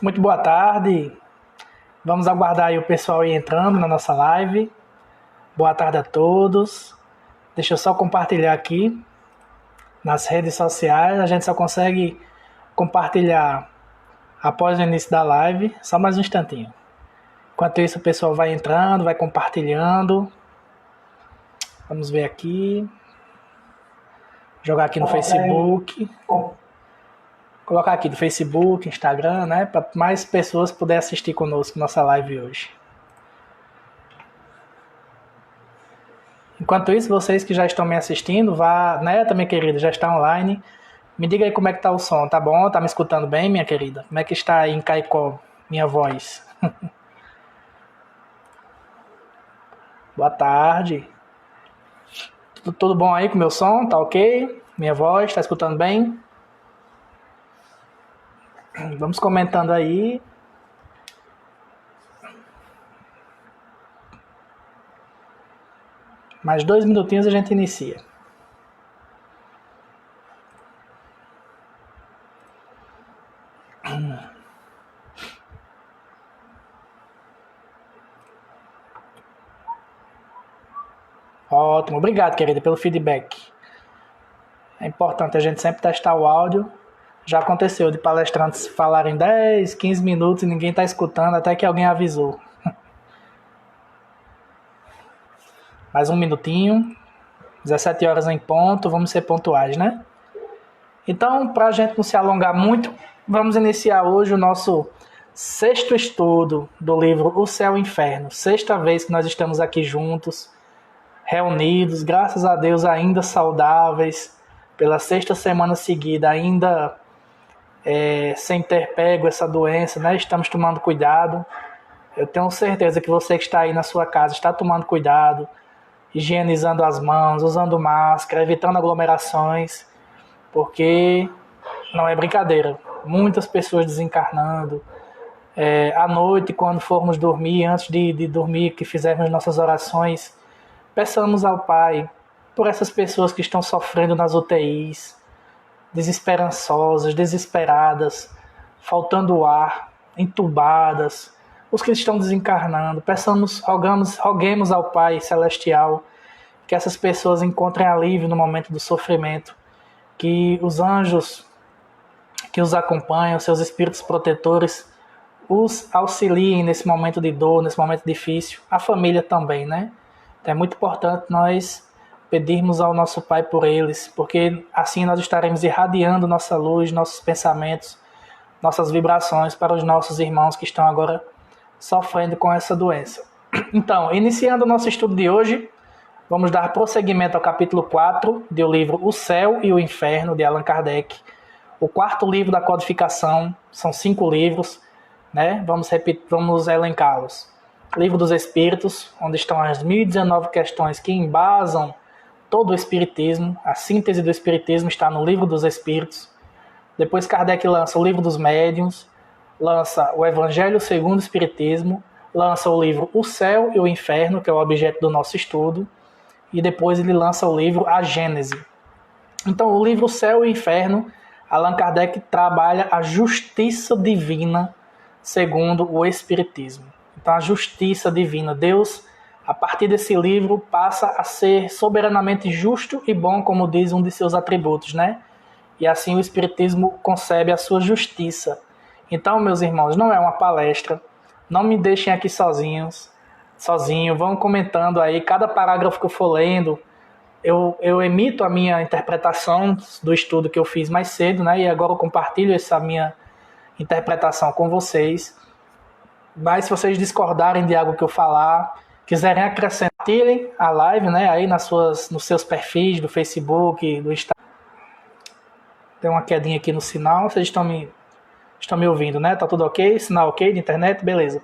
Muito boa tarde. Vamos aguardar aí o pessoal ir entrando na nossa live. Boa tarde a todos. Deixa eu só compartilhar aqui nas redes sociais. A gente só consegue compartilhar após o início da live. Só mais um instantinho. Enquanto isso, o pessoal vai entrando, vai compartilhando. Vamos ver aqui. Jogar aqui no Facebook. Colocar aqui do Facebook, Instagram, né? Para mais pessoas poderem assistir conosco nossa live hoje. Enquanto isso, vocês que já estão me assistindo, Neta, minha querida, já está online. Me diga aí como é que tá o som, tá bom? Tá me escutando bem, minha querida? Como é que está aí em Caicó, minha voz? Boa tarde. Tudo bom aí com o meu som? Tá ok? Minha voz, tá escutando bem? Vamos comentando aí. Mais 2 minutinhos a gente inicia. Ótimo, obrigado, querida, pelo feedback. É importante a gente sempre testar o áudio. Já aconteceu de palestrantes falarem 10, 15 minutos e ninguém está escutando, até que alguém avisou. Mais um minutinho. 17 horas em ponto, vamos ser pontuais, né? Então, para a gente não se alongar muito, vamos iniciar hoje o nosso 6º estudo do livro O Céu e o Inferno. 6ª vez que nós estamos aqui juntos, reunidos, graças a Deus ainda saudáveis, pela 6ª semana seguida, ainda sem ter pego essa doença, né? Estamos tomando cuidado. Eu tenho certeza que você que está aí na sua casa está tomando cuidado, higienizando as mãos, usando máscara, evitando aglomerações, porque não é brincadeira. Muitas pessoas desencarnando. À noite, quando formos dormir, antes de dormir, que fizermos nossas orações, peçamos ao Pai por essas pessoas que estão sofrendo nas UTIs, desesperançosas, desesperadas, faltando ar, entubadas, os que estão desencarnando. Roguemos ao Pai Celestial que essas pessoas encontrem alívio no momento do sofrimento, que os anjos que os acompanham, seus espíritos protetores, os auxiliem nesse momento de dor, nesse momento difícil, a família também, né? Então é muito importante nós pedirmos ao nosso Pai por eles, porque assim nós estaremos irradiando nossa luz, nossos pensamentos, nossas vibrações para os nossos irmãos que estão agora sofrendo com essa doença. Então, iniciando o nosso estudo de hoje, vamos dar prosseguimento ao capítulo 4 do livro O Céu e o Inferno, de Allan Kardec. O 4º livro da codificação, são 5 livros, né? Vamos elencá-los. Livro dos Espíritos, onde estão as 1019 questões que embasam todo o Espiritismo. A síntese do Espiritismo está no Livro dos Espíritos. Depois Kardec lança o Livro dos Médiuns, lança o Evangelho segundo o Espiritismo, lança o livro O Céu e o Inferno, que é o objeto do nosso estudo, e depois ele lança o livro A Gênese. Então, o livro O Céu e o Inferno, Allan Kardec trabalha a justiça divina segundo o Espiritismo. Então, a justiça divina, Deus, a partir desse livro, passa a ser soberanamente justo e bom, como diz um de seus atributos, né? E assim o Espiritismo concebe a sua justiça. Então, meus irmãos, não é uma palestra, não me deixem aqui sozinho, vão comentando aí, cada parágrafo que eu for lendo, eu emito a minha interpretação do estudo que eu fiz mais cedo, né? E agora eu compartilho essa minha interpretação com vocês. Mas se vocês discordarem de algo que eu falar, quiserem acrescentar a live, né? Aí nos seus perfis do Facebook, do Instagram. Tem uma quedinha aqui no sinal, vocês estão me ouvindo, né? Tá tudo ok? Sinal ok de internet? Beleza.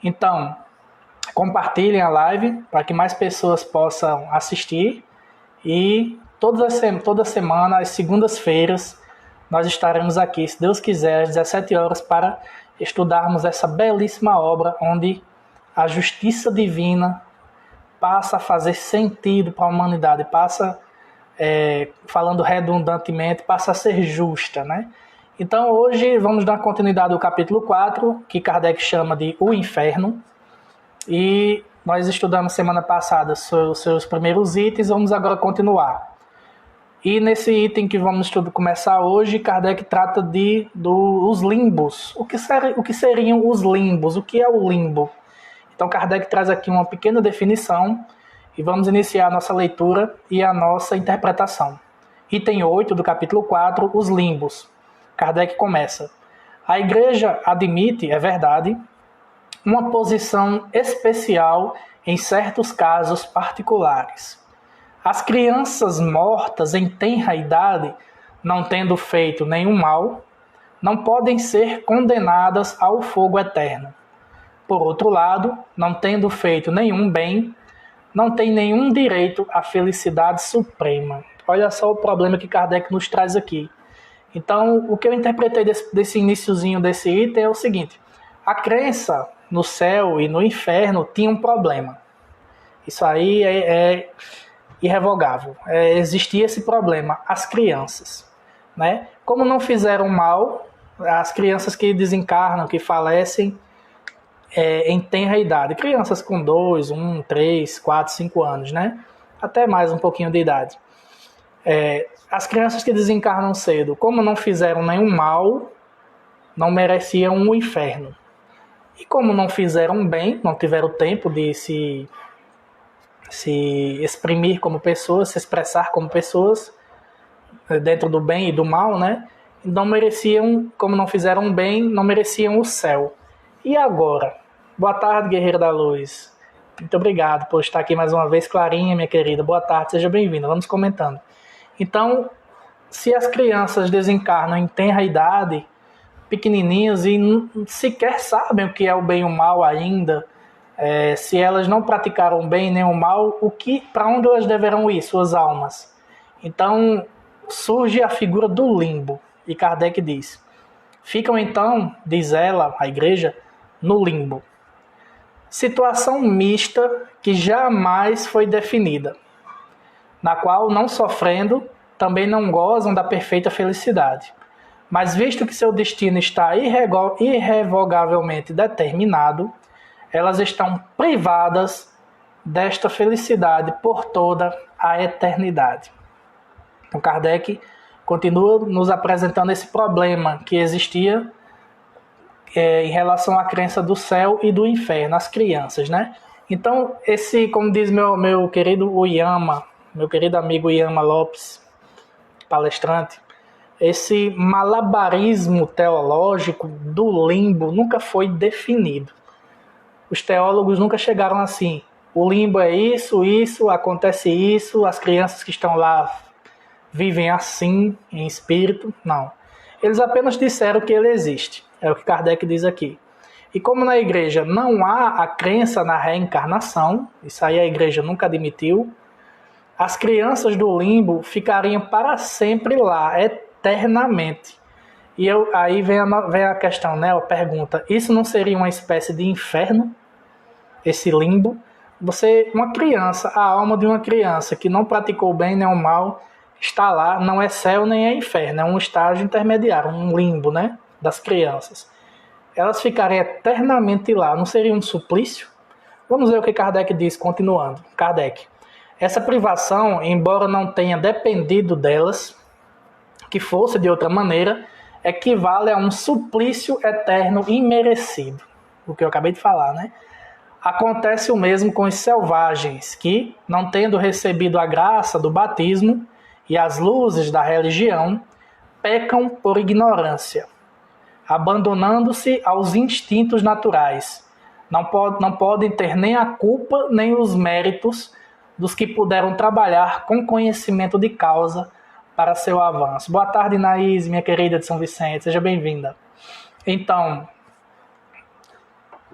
Então, compartilhem a live para que mais pessoas possam assistir. E toda semana, às segundas-feiras, nós estaremos aqui, se Deus quiser, às 17 horas, para estudarmos essa belíssima obra onde a justiça divina passa a fazer sentido para a humanidade, falando redundantemente, passa a ser justa, né? Então hoje vamos dar continuidade ao capítulo 4, que Kardec chama de O Inferno. E nós estudamos semana passada os seus primeiros itens, vamos agora continuar. E nesse item que vamos começar hoje, Kardec trata dos limbos. O que seriam os limbos? O que é o limbo? Então Kardec traz aqui uma pequena definição e vamos iniciar a nossa leitura e a nossa interpretação. Item 8 do capítulo 4, os limbos. Kardec começa. A Igreja admite, é verdade, uma posição especial em certos casos particulares. As crianças mortas em tenra idade, não tendo feito nenhum mal, não podem ser condenadas ao fogo eterno. Por outro lado, não tendo feito nenhum bem, não tem nenhum direito à felicidade suprema. Olha só o problema que Kardec nos traz aqui. Então, o que eu interpretei desse iniciozinho desse item é o seguinte: a crença no céu e no inferno tinha um problema. Isso aí é irrevogável. Existia esse problema, as crianças, né? Como não fizeram mal, as crianças que desencarnam, que falecem em tenra idade, crianças com 2, 1, 3, 4, 5 anos, né? Até mais um pouquinho de idade. As crianças que desencarnam cedo, como não fizeram nenhum mal, não mereciam o inferno. E como não fizeram bem, não tiveram tempo de se exprimir como pessoas, se expressar como pessoas, dentro do bem e do mal, né? Não mereciam, como não fizeram bem, não mereciam o céu. E agora? Boa tarde, Guerreira da Luz. Muito obrigado por estar aqui mais uma vez, Clarinha, minha querida. Boa tarde, seja bem-vinda. Vamos comentando. Então, se as crianças desencarnam em tenra idade, pequenininhas e sequer sabem o que é o bem e o mal ainda, se elas não praticaram o bem nem o mal, para onde elas deverão ir, suas almas? Então surge a figura do limbo, e Kardec diz: ficam então, diz ela, a Igreja, no limbo. Situação mista que jamais foi definida, na qual, não sofrendo, também não gozam da perfeita felicidade. Mas visto que seu destino está irrevogavelmente determinado, elas estão privadas desta felicidade por toda a eternidade. Então Kardec continua nos apresentando esse problema que existia em relação à crença do céu e do inferno, as crianças, né? Então, como diz meu querido Uyama, meu querido amigo Uyama Lopes, palestrante, esse malabarismo teológico do limbo nunca foi definido. Os teólogos nunca chegaram assim: o limbo é isso, acontece isso, as crianças que estão lá vivem assim, em espírito. Não. Eles apenas disseram que ele existe. É o que Kardec diz aqui. E como na Igreja não há a crença na reencarnação, isso aí a Igreja nunca admitiu, as crianças do limbo ficariam para sempre lá, eternamente. E aí vem a questão, né? A pergunta: isso não seria uma espécie de inferno? Esse limbo? Uma criança, a alma de uma criança que não praticou bem nem o mal, está lá, não é céu nem é inferno, é um estágio intermediário, um limbo, né? Das crianças. Elas ficariam eternamente lá, não seria um suplício? Vamos ver o que Kardec diz, continuando. Kardec: essa privação, embora não tenha dependido delas, que fosse de outra maneira, equivale a um suplício eterno imerecido. O que eu acabei de falar, né? Acontece o mesmo com os selvagens, que, não tendo recebido a graça do batismo e as luzes da religião, pecam por ignorância, abandonando-se aos instintos naturais. Não podem ter nem a culpa nem os méritos dos que puderam trabalhar com conhecimento de causa para seu avanço. Boa tarde, Inaís, minha querida de São Vicente, seja bem-vinda. Então,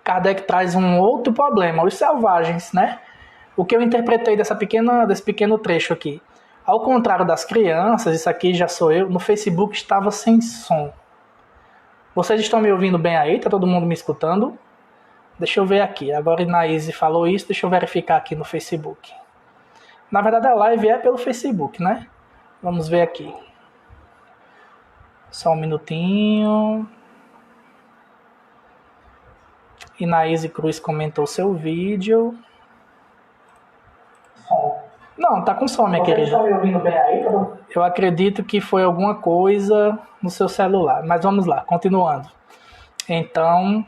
Kardec traz um outro problema, os selvagens, né? O que eu interpretei desse pequeno trecho aqui. Ao contrário das crianças, isso aqui já sou eu, no Facebook estava sem som. Vocês estão me ouvindo bem aí? Está todo mundo me escutando? Deixa eu ver aqui. Agora a Inaíse falou isso, deixa eu verificar aqui no Facebook. Na verdade a live é pelo Facebook, né? Vamos ver aqui. Só um minutinho. Inaíse Cruz comentou seu vídeo. Não, tá com som, minha querida. Estão me ouvindo bem aí? Eu acredito que foi alguma coisa no seu celular. Mas vamos lá, continuando. Então,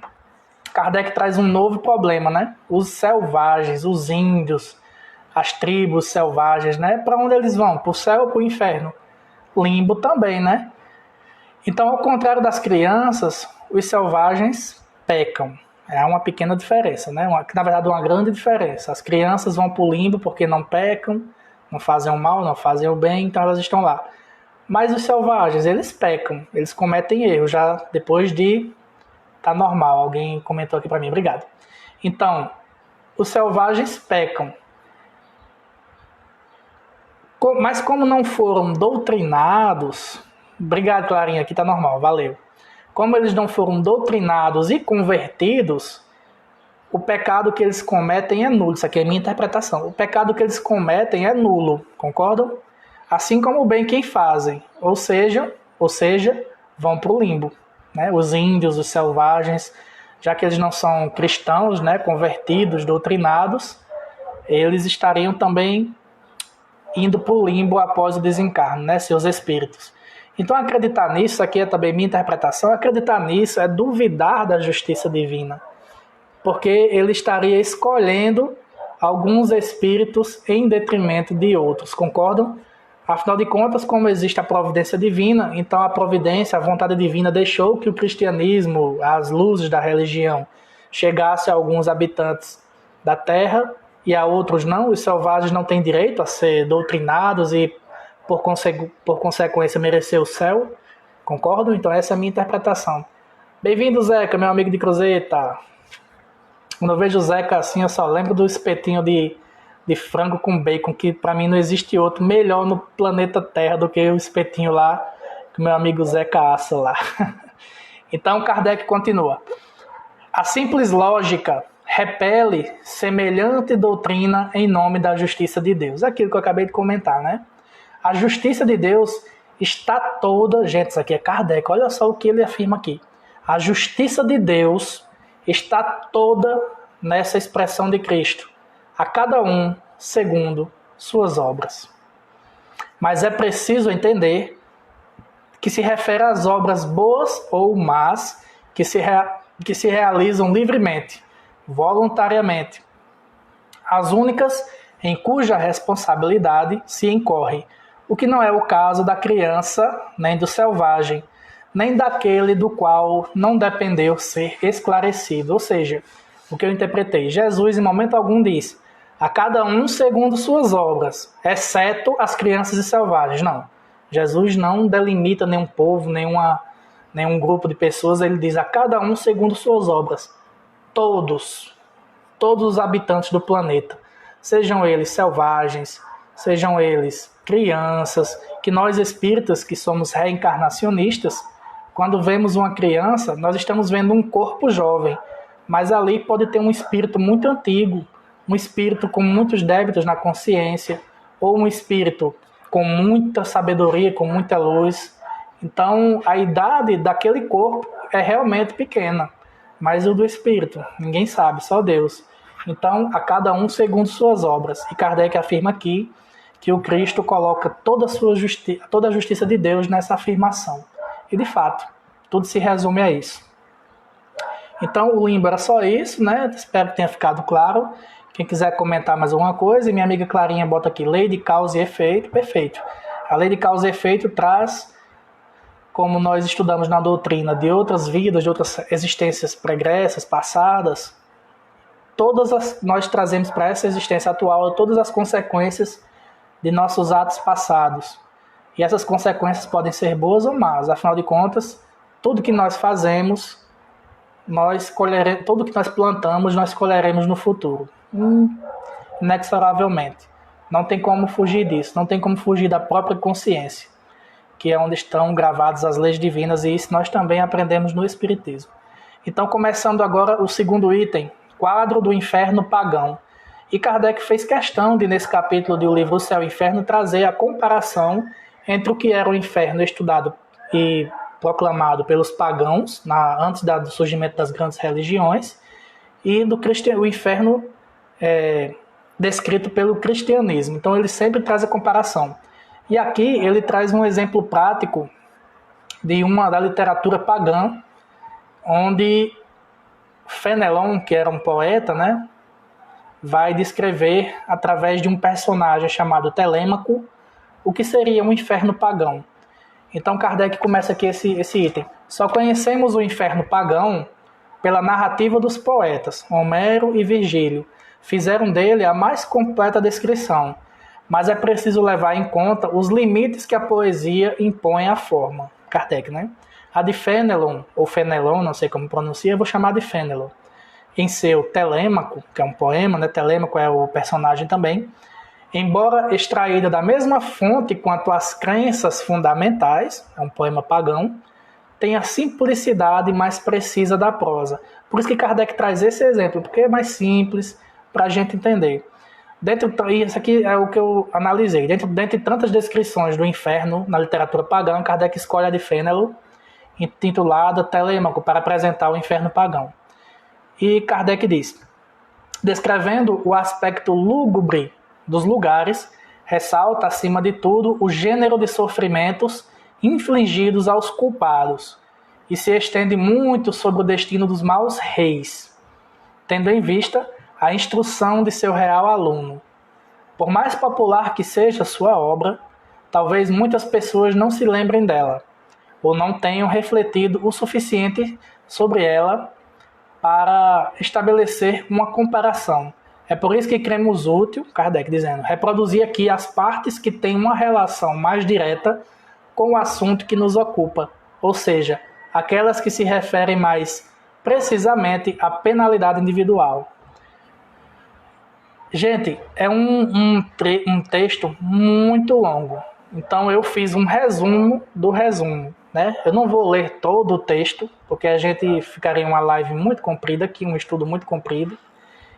Kardec traz um novo problema, né? Os selvagens, os índios, as tribos selvagens, né? Para onde eles vão? Para o céu ou para o inferno? Limbo também, né? Então, ao contrário das crianças, os selvagens pecam. É uma pequena diferença, né? Na verdade, uma grande diferença. As crianças vão para o limbo porque não pecam, não fazem o mal, não fazem o bem, então elas estão lá. Mas os selvagens, eles pecam, eles cometem erros, já depois de... Tá normal, alguém comentou aqui para mim, obrigado. Então, os selvagens pecam. Mas como não foram doutrinados... Obrigado, Clarinha, aqui tá normal, valeu. Como eles não foram doutrinados e convertidos, o pecado que eles cometem é nulo. Isso aqui é minha interpretação. O pecado que eles cometem é nulo, concordam? Assim como o bem que fazem. Ou seja, vão para o limbo. Né? Os índios, os selvagens, já que eles não são cristãos, né, convertidos, doutrinados, eles estariam também indo para o limbo após o desencarne, né, seus espíritos. Então acreditar nisso, aqui é também minha interpretação, acreditar nisso é duvidar da justiça divina, porque ele estaria escolhendo alguns espíritos em detrimento de outros, concordam? Afinal de contas, como existe a providência divina, então a providência, a vontade divina deixou que o cristianismo, as luzes da religião, chegasse a alguns habitantes da terra e a outros não. Os selvagens não têm direito a ser doutrinados e, por consequência, merecer o céu. Concordam? Então essa é a minha interpretação. Bem-vindo, Zeca, meu amigo de cruzeta. Quando eu vejo o Zeca assim, eu só lembro do espetinho de frango com bacon, que para mim não existe outro melhor no planeta Terra do que o espetinho lá, que meu amigo Zeca assa lá. Então Kardec continua. A simples lógica repele semelhante doutrina em nome da justiça de Deus. Aquilo que eu acabei de comentar, né? A justiça de Deus está toda... Gente, isso aqui é Kardec, olha só o que ele afirma aqui. A justiça de Deus está toda nessa expressão de Cristo. A cada um segundo suas obras. Mas é preciso entender que se refere às obras boas ou más que se realizam livremente, voluntariamente. As únicas em cuja responsabilidade se incorre, o que não é o caso da criança, nem do selvagem, nem daquele do qual não dependeu ser esclarecido. Ou seja, o que eu interpretei, Jesus em momento algum diz, a cada um segundo suas obras, exceto as crianças e selvagens. Não, Jesus não delimita nenhum povo, nenhum grupo de pessoas, ele diz a cada um segundo suas obras. Todos os habitantes do planeta, sejam eles selvagens, sejam eles crianças, que nós espíritas que somos reencarnacionistas, quando vemos uma criança, nós estamos vendo um corpo jovem, mas ali pode ter um espírito muito antigo, um espírito com muitos débitos na consciência, ou um espírito com muita sabedoria, com muita luz. Então, a idade daquele corpo é realmente pequena, mas o do espírito, ninguém sabe, só Deus. Então, a cada um segundo suas obras. E Kardec afirma aqui que o Cristo coloca toda a justiça de Deus nessa afirmação. E, de fato, tudo se resume a isso. Então, o limbo era só isso, né? Espero que tenha ficado claro. Quem quiser comentar mais alguma coisa, e minha amiga Clarinha bota aqui, lei de causa e efeito, perfeito. A lei de causa e efeito traz, como nós estudamos na doutrina, de outras vidas, de outras existências pregressas, passadas, nós trazemos para essa existência atual todas as consequências de nossos atos passados. E essas consequências podem ser boas ou más. Afinal de contas, tudo que nós fazemos, tudo que nós plantamos, nós colheremos no futuro. Inexoravelmente. Não tem como fugir disso. Não tem como fugir da própria consciência, que é onde estão gravadas as leis divinas, e isso nós também aprendemos no Espiritismo. Então, começando agora o segundo item, quadro do inferno pagão. E Kardec fez questão de, nesse capítulo do livro O Céu e o Inferno, trazer a comparação entre o que era o inferno estudado e proclamado pelos pagãos, antes do surgimento das grandes religiões, e o inferno descrito pelo cristianismo. Então ele sempre traz a comparação. E aqui ele traz um exemplo prático da literatura pagã, onde Fenelon, que era um poeta, né, vai descrever através de um personagem chamado Telêmaco o que seria um inferno pagão. Então Kardec começa aqui esse item. Só conhecemos o inferno pagão pela narrativa dos poetas, Homero e Virgílio. Fizeram dele a mais completa descrição, mas é preciso levar em conta os limites que a poesia impõe à forma. Kardec, né? A de Fenelon, ou Fenelon, não sei como pronuncia, eu vou chamar de Fenelon. Em seu Telêmaco, que é um poema, né? Telêmaco é o personagem também, embora extraída da mesma fonte quanto as crenças fundamentais, é um poema pagão, tem a simplicidade mais precisa da prosa. Por isso que Kardec traz esse exemplo, porque é mais simples para a gente entender. Isso aqui é o que eu analisei. Dentre tantas descrições do inferno na literatura pagã, Kardec escolhe a de Fenelon, intitulada Telêmaco, para apresentar o inferno pagão. E Kardec diz, descrevendo o aspecto lúgubre dos lugares, ressalta, acima de tudo, o gênero de sofrimentos infligidos aos culpados, e se estende muito sobre o destino dos maus reis, tendo em vista a instrução de seu real aluno. Por mais popular que seja sua obra, talvez muitas pessoas não se lembrem dela, ou não tenham refletido o suficiente sobre ela para estabelecer uma comparação. É por isso que cremos útil, Kardec dizendo, reproduzir aqui as partes que têm uma relação mais direta com o assunto que nos ocupa, ou seja, aquelas que se referem mais precisamente à penalidade individual. Gente, é um texto muito longo, então eu fiz um resumo do resumo, né? Eu não vou ler todo o texto, porque a gente ficaria em uma live muito comprida aqui, um estudo muito comprido.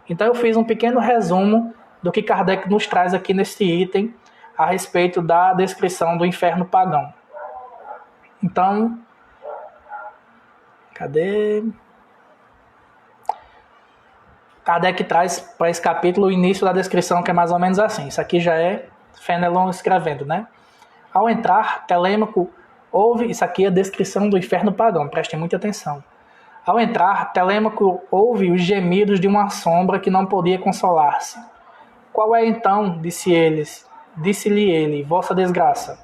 Então eu fiz um pequeno resumo do que Kardec nos traz aqui nesse item a respeito da descrição do inferno pagão. Então, cadê? Kardec traz para esse capítulo o início da descrição, que é mais ou menos assim. Isso aqui já é Fenelon escrevendo, né? Ao entrar, Telêmaco ouve... Isso aqui é a descrição do inferno pagão, prestem muita atenção. Ao entrar, Telêmaco ouve os gemidos de uma sombra que não podia consolar-se. Qual é então, disse-lhe ele, vossa desgraça?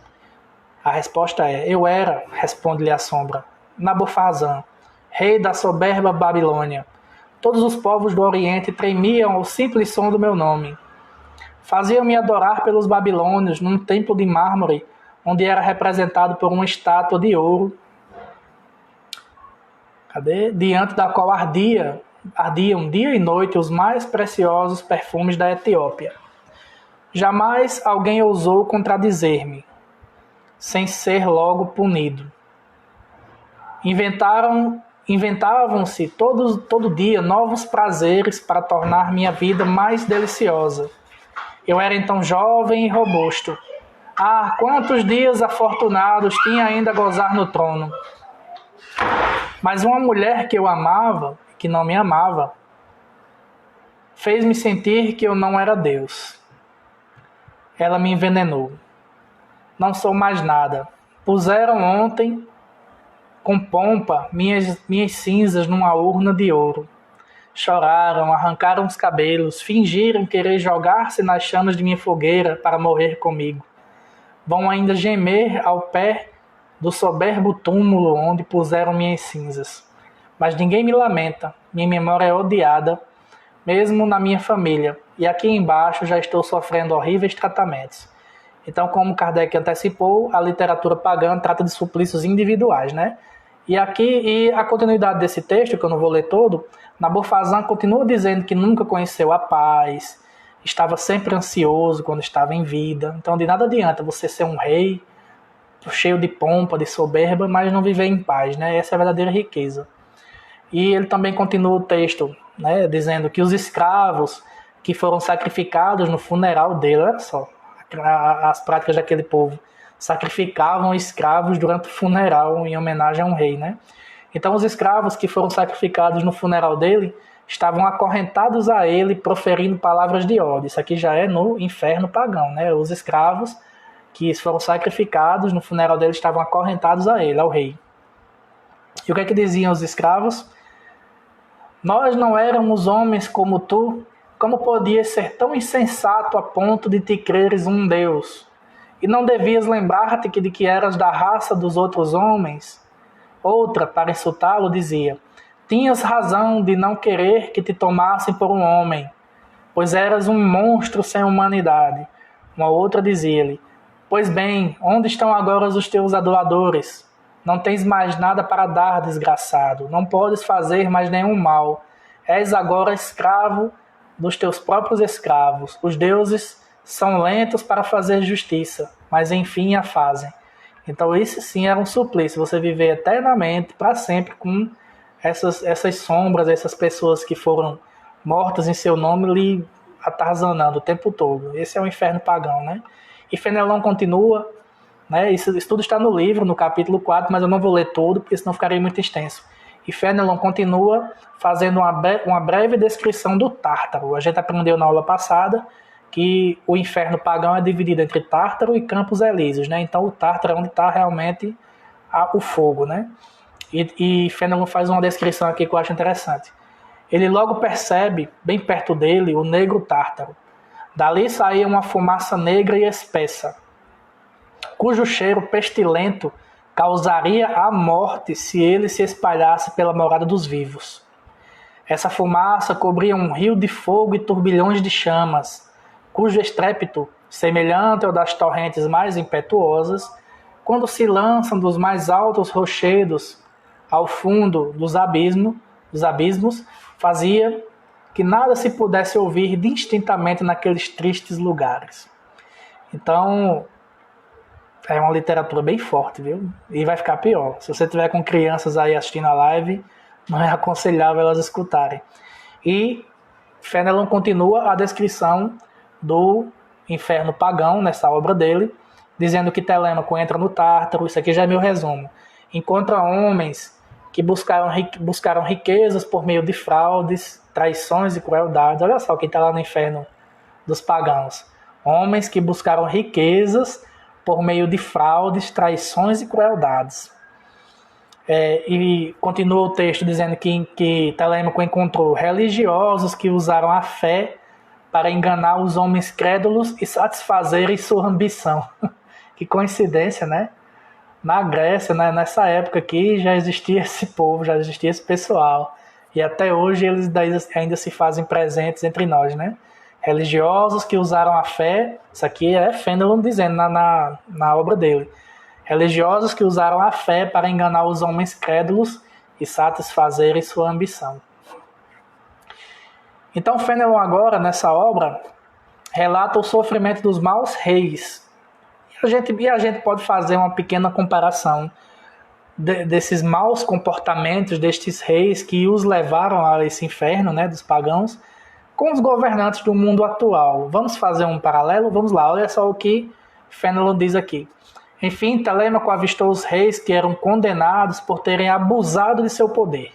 A resposta é, eu era, responde-lhe a sombra, Nabofazã, rei da soberba Babilônia. Todos os povos do Oriente tremiam ao simples som do meu nome. Faziam-me adorar pelos babilônios num templo de mármore, onde era representado por uma estátua de ouro, diante da qual ardiam dia e noite os mais preciosos perfumes da Etiópia. Jamais alguém ousou contradizer-me, sem ser logo punido. Inventavam-se todo dia novos prazeres para tornar minha vida mais deliciosa. Eu era então jovem e robusto. Ah, quantos dias afortunados tinha ainda a gozar no trono! Mas uma mulher que eu amava, que não me amava, fez-me sentir que eu não era Deus. Ela me envenenou. Não sou mais nada. Puseram ontem, com pompa, minhas cinzas numa urna de ouro. Choraram, arrancaram os cabelos, fingiram querer jogar-se nas chamas de minha fogueira para morrer comigo. Vão ainda gemer ao pé do soberbo túmulo onde puseram minhas cinzas. Mas ninguém me lamenta, minha memória é odiada, mesmo na minha família, e aqui embaixo já estou sofrendo horríveis tratamentos. Então, como Kardec antecipou, a literatura pagã trata de suplícios individuais, né? E a continuidade desse texto, que eu não vou ler todo, Nabofazã continua dizendo que nunca conheceu a paz, estava sempre ansioso quando estava em vida. Então, de nada adianta você ser um rei cheio de pompa, de soberba, mas não viver em paz, né? Essa é a verdadeira riqueza. E ele também continua o texto, né, dizendo que os escravos que foram sacrificados no funeral dele, olha só, as práticas daquele povo, sacrificavam escravos durante o funeral em homenagem a um rei, né? Então os escravos que foram sacrificados no funeral dele estavam acorrentados a ele, proferindo palavras de ódio. Isso aqui já é no inferno pagão, né? Os escravos que foram sacrificados no funeral dele estavam acorrentados a ele, ao rei. E o que é que diziam os escravos? Nós não éramos homens como tu, como podias ser tão insensato a ponto de te creres um Deus? E não devias lembrar-te de que eras da raça dos outros homens? Outra, para insultá-lo, dizia: tinhas razão de não querer que te tomassem por um homem, pois eras um monstro sem humanidade. Uma outra dizia-lhe: pois bem, onde estão agora os teus adoradores? Não tens mais nada para dar, desgraçado. Não podes fazer mais nenhum mal. És agora escravo dos teus próprios escravos. Os deuses são lentos para fazer justiça, mas enfim a fazem. Então isso sim era um suplício, você viver eternamente, para sempre, com essas sombras, essas pessoas que foram mortas em seu nome, lhe atarzanando o tempo todo. Esse é o inferno pagão, né? E Fenelon continua, né? Isso tudo está no livro, no capítulo 4, mas eu não vou ler todo, porque senão ficaria muito extenso. E Fenelon continua fazendo uma breve descrição do Tártaro. A gente aprendeu na aula passada que o inferno pagão é dividido entre Tártaro e Campos Elíseos, né? Então o Tártaro é onde está realmente o fogo, né? E Fenelon faz uma descrição aqui que eu acho interessante. Ele logo percebe, bem perto dele, o negro Tártaro. Dali saía uma fumaça negra e espessa, cujo cheiro pestilento causaria a morte se ele se espalhasse pela morada dos vivos. Essa fumaça cobria um rio de fogo e turbilhões de chamas, cujo estrépito, semelhante ao das torrentes mais impetuosas, quando se lançam dos mais altos rochedos ao fundo dos abismos, fazia que nada se pudesse ouvir distintamente naqueles tristes lugares. Então, é uma literatura bem forte, viu? E vai ficar pior. Se você tiver com crianças aí assistindo a live, não é aconselhável elas escutarem. E Fenelon continua a descrição do inferno pagão nessa obra dele, dizendo que Telêmaco entra no Tártaro, isso aqui já é meu resumo, encontra homens que buscaram riquezas por meio de fraudes, traições e crueldades. Olha só quem está lá no inferno dos pagãos. Homens que buscaram riquezas por meio de fraudes, traições e crueldades. E continua o texto dizendo que Telêmaco encontrou religiosos que usaram a fé para enganar os homens crédulos e satisfazerem sua ambição. Que coincidência, né? Na Grécia, né, nessa época aqui, já existia esse povo, já existia esse pessoal. E até hoje eles ainda se fazem presentes entre nós, né? Religiosos que usaram a fé, isso aqui é Fenelon dizendo na obra dele. Religiosos que usaram a fé para enganar os homens crédulos e satisfazerem sua ambição. Então Fenelon agora, nessa obra, relata o sofrimento dos maus reis. E a gente pode fazer uma pequena comparação desses maus comportamentos destes reis que os levaram a esse inferno, né, dos pagãos, com os governantes do mundo atual. Vamos fazer um paralelo? Vamos lá, olha só o que Fenelon diz aqui. Enfim, Telêmaco avistou os reis que eram condenados por terem abusado de seu poder.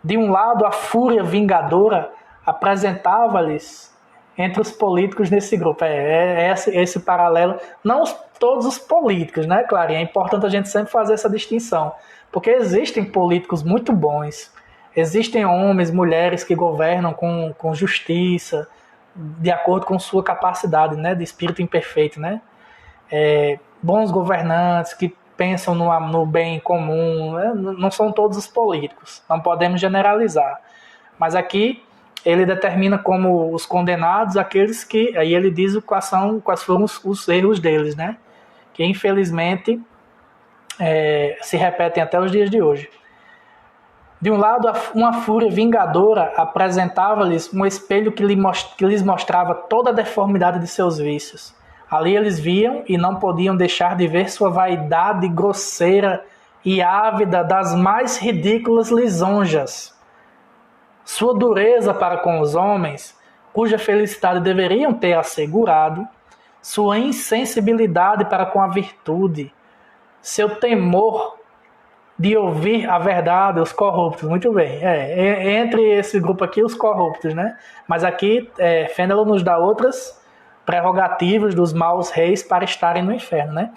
De um lado, a fúria vingadora apresentava-lhes entre os políticos nesse grupo. Esse paralelo. Não todos os políticos, né, claro? E é importante a gente sempre fazer essa distinção. Porque existem políticos muito bons. Existem homens, mulheres que governam com justiça, de acordo com sua capacidade, né, de espírito imperfeito, né? Bons governantes que pensam no bem comum, né? Não são todos os políticos. Não podemos generalizar. Mas aqui ele determina como os condenados aqueles que, aí ele diz quais foram os erros deles, né? Que infelizmente se repetem até os dias de hoje. De um lado, uma fúria vingadora apresentava-lhes um espelho que lhes mostrava toda a deformidade de seus vícios. Ali eles viam e não podiam deixar de ver sua vaidade grosseira e ávida das mais ridículas lisonjas. Sua dureza para com os homens, cuja felicidade deveriam ter assegurado, sua insensibilidade para com a virtude, seu temor de ouvir a verdade, os corruptos. Muito bem. Entre esse grupo aqui, os corruptos, né? Mas aqui, Fenelon nos dá outras prerrogativas dos maus reis para estarem no inferno, né?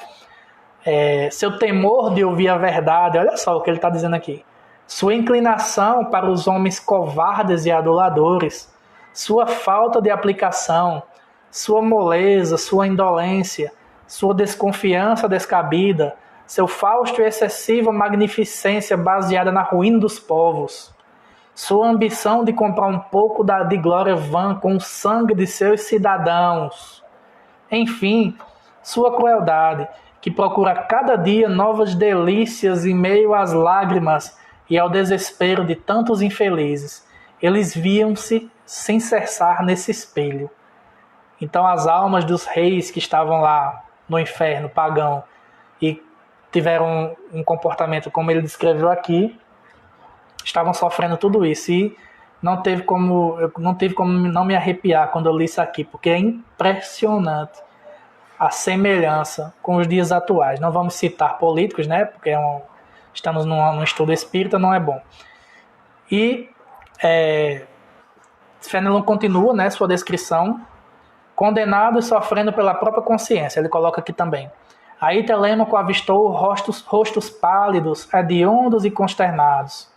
Seu temor de ouvir a verdade, olha só o que ele está dizendo aqui. Sua inclinação para os homens covardes e aduladores, sua falta de aplicação, sua moleza, sua indolência, sua desconfiança descabida, seu fausto e excessiva magnificência baseada na ruína dos povos, sua ambição de comprar um pouco de glória vã com o sangue de seus cidadãos, enfim, sua crueldade, que procura cada dia novas delícias em meio às lágrimas e ao desespero de tantos infelizes. Eles viam-se sem cessar nesse espelho. Então as almas dos reis que estavam lá no inferno pagão e tiveram um comportamento como ele descreveu aqui, estavam sofrendo tudo isso. E não teve como não me arrepiar quando eu li isso aqui, porque é impressionante a semelhança com os dias atuais. Não vamos citar políticos, né? Porque estamos num estudo espírita, não é bom. E Fenelon continua, né, sua descrição. Condenado e sofrendo pela própria consciência. Ele coloca aqui também. Aí Telêmaco avistou rostos pálidos, hediondos e consternados.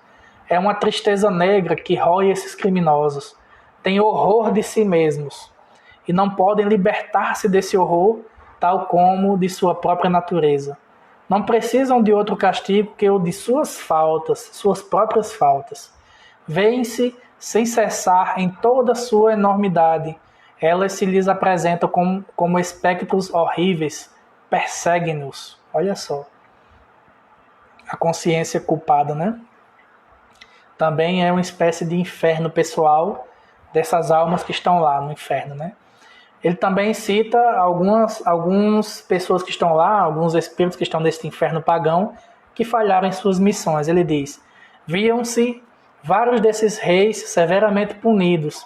É uma tristeza negra que rói esses criminosos. Tem horror de si mesmos. E não podem libertar-se desse horror, tal como de sua própria natureza. Não precisam de outro castigo que o de suas faltas, suas próprias faltas. Veem-se sem cessar em toda a sua enormidade. Elas se lhes apresentam como espectros horríveis, perseguem-nos. Olha só. A consciência culpada, né? Também é uma espécie de inferno pessoal dessas almas que estão lá no inferno, né? Ele também cita algumas pessoas que estão lá, alguns espíritos que estão nesse inferno pagão, que falharam em suas missões. Ele diz: viam-se vários desses reis severamente punidos,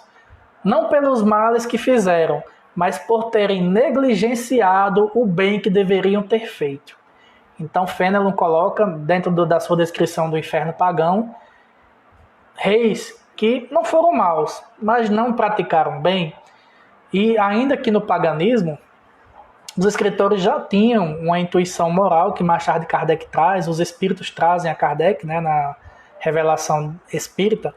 não pelos males que fizeram, mas por terem negligenciado o bem que deveriam ter feito. Então Fenelon coloca, dentro da sua descrição do inferno pagão, reis que não foram maus, mas não praticaram bem. E ainda que no paganismo, os escritores já tinham uma intuição moral que mais tarde Kardec traz, os espíritos trazem a Kardec, né, na revelação espírita.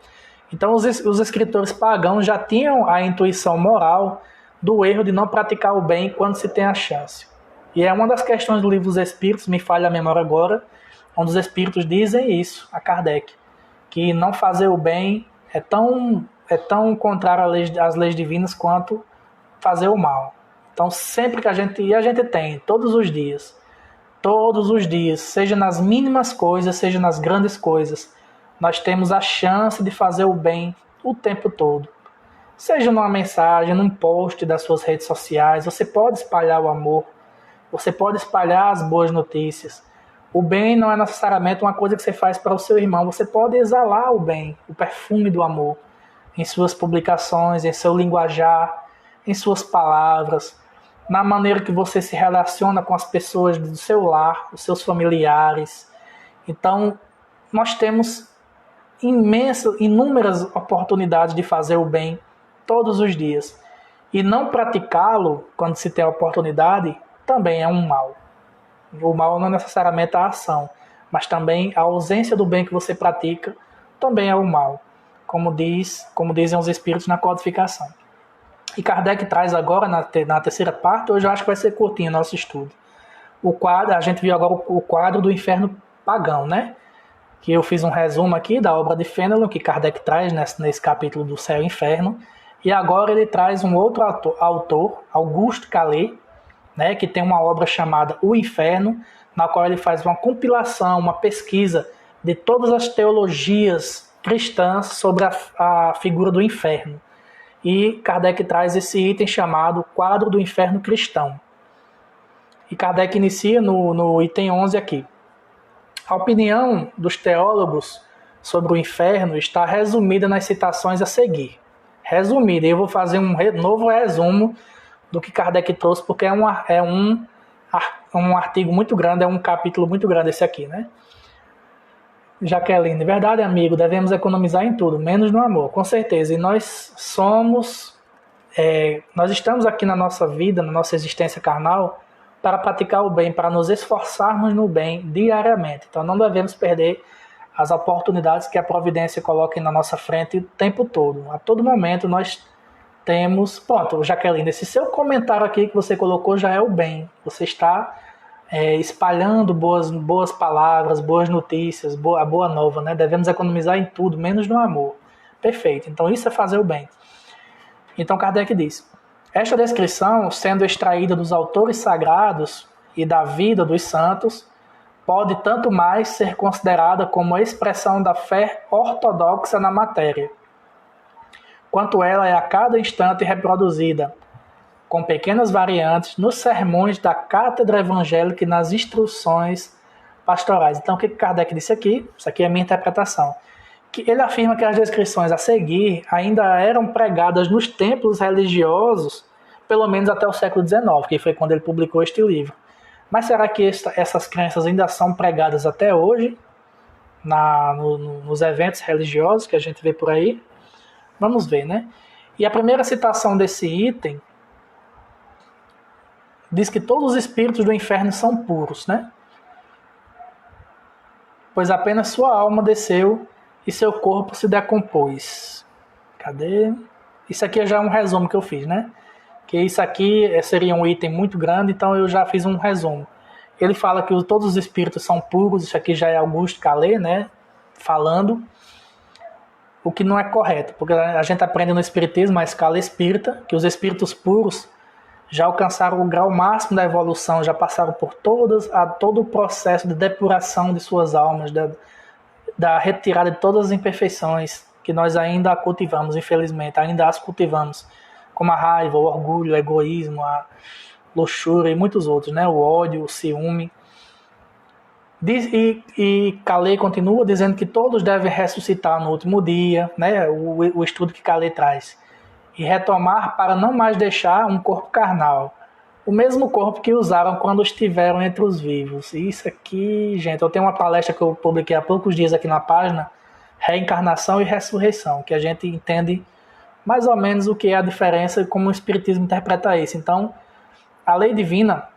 Então os escritores pagãos já tinham a intuição moral do erro de não praticar o bem quando se tem a chance. E é uma das questões do livro dos Espíritos, me falha a memória agora, onde os Espíritos dizem isso a Kardec, que não fazer o bem é tão contrário às leis divinas quanto fazer o mal. Então sempre que a gente tem, todos os dias, seja nas mínimas coisas, seja nas grandes coisas, nós temos a chance de fazer o bem o tempo todo. Seja numa mensagem, num post das suas redes sociais, você pode espalhar o amor, você pode espalhar as boas notícias. O bem não é necessariamente uma coisa que você faz para o seu irmão, você pode exalar o bem, o perfume do amor, em suas publicações, em seu linguajar, em suas palavras, na maneira que você se relaciona com as pessoas do seu lar, os seus familiares. Então, nós temos inúmeras oportunidades de fazer o bem todos os dias. E não praticá-lo, quando se tem a oportunidade, também é um mal. O mal não é necessariamente a ação, mas também a ausência do bem que você pratica também é o mal, como dizem os espíritos na codificação. E Kardec traz agora, na terceira parte, hoje eu acho que vai ser curtinho o nosso estudo. A gente viu agora o quadro do inferno pagão, né? Que eu fiz um resumo aqui da obra de Fenelon, que Kardec traz nesse capítulo do Céu e Inferno. E agora ele traz um outro autor, Auguste Calais, né, que tem uma obra chamada O Inferno, na qual ele faz uma compilação, uma pesquisa de todas as teologias cristãs sobre a figura do inferno. E Kardec traz esse item chamado Quadro do Inferno Cristão. E Kardec inicia no item 11 aqui. A opinião dos teólogos sobre o inferno está resumida nas citações a seguir. Resumida, eu vou fazer um novo resumo do que Kardec trouxe, porque é um artigo muito grande, é um capítulo muito grande esse aqui, né? Jaqueline, verdade, amigo, devemos economizar em tudo, menos no amor, com certeza. E nós estamos aqui na nossa vida, na nossa existência carnal, para praticar o bem, para nos esforçarmos no bem diariamente. Então não devemos perder as oportunidades que a providência coloca na nossa frente o tempo todo. A todo momento nós temos... Pronto, Jaqueline, esse seu comentário aqui que você colocou já é o bem. Você está espalhando boas palavras, boas notícias, a boa nova, né? Devemos economizar em tudo, menos no amor. Perfeito. Então isso é fazer o bem. Então Kardec diz: esta descrição, sendo extraída dos autores sagrados e da vida dos santos, pode tanto mais ser considerada como a expressão da fé ortodoxa na matéria, quanto ela é a cada instante reproduzida, com pequenas variantes, nos sermões da cátedra evangélica e nas instruções pastorais. Então, o que Kardec disse aqui? Isso aqui é a minha interpretação. Que ele afirma que as descrições a seguir ainda eram pregadas nos templos religiosos, pelo menos até o século XIX, que foi quando ele publicou este livro. Mas será que essas crenças ainda são pregadas até hoje, nos eventos religiosos que a gente vê por aí? Vamos ver, né? E a primeira citação desse item diz que todos os espíritos do inferno são puros, né? Pois apenas sua alma desceu e seu corpo se decompôs. Cadê? Isso aqui já é um resumo que eu fiz, né? Que isso aqui seria um item muito grande, então eu já fiz um resumo. Ele fala que todos os espíritos são puros, isso aqui já é Auguste Calais, né? Falando, o que não é correto, porque a gente aprende no espiritismo, a escala espírita, que os espíritos puros já alcançaram o grau máximo da evolução, já passaram por todo o processo de depuração de suas almas, da retirada de todas as imperfeições que nós ainda cultivamos, infelizmente, ainda as cultivamos, como a raiva, o orgulho, o egoísmo, a luxúria e muitos outros, né? O ódio, o ciúme. E Calais continua dizendo que todos devem ressuscitar no último dia, né? O estudo que Calais traz. E retomar para não mais deixar um corpo carnal. O mesmo corpo que usaram quando estiveram entre os vivos. E isso aqui, gente, eu tenho uma palestra que eu publiquei há poucos dias aqui na página, Reencarnação e Ressurreição, que a gente entende mais ou menos o que é a diferença e como o Espiritismo interpreta isso. Então, a lei divina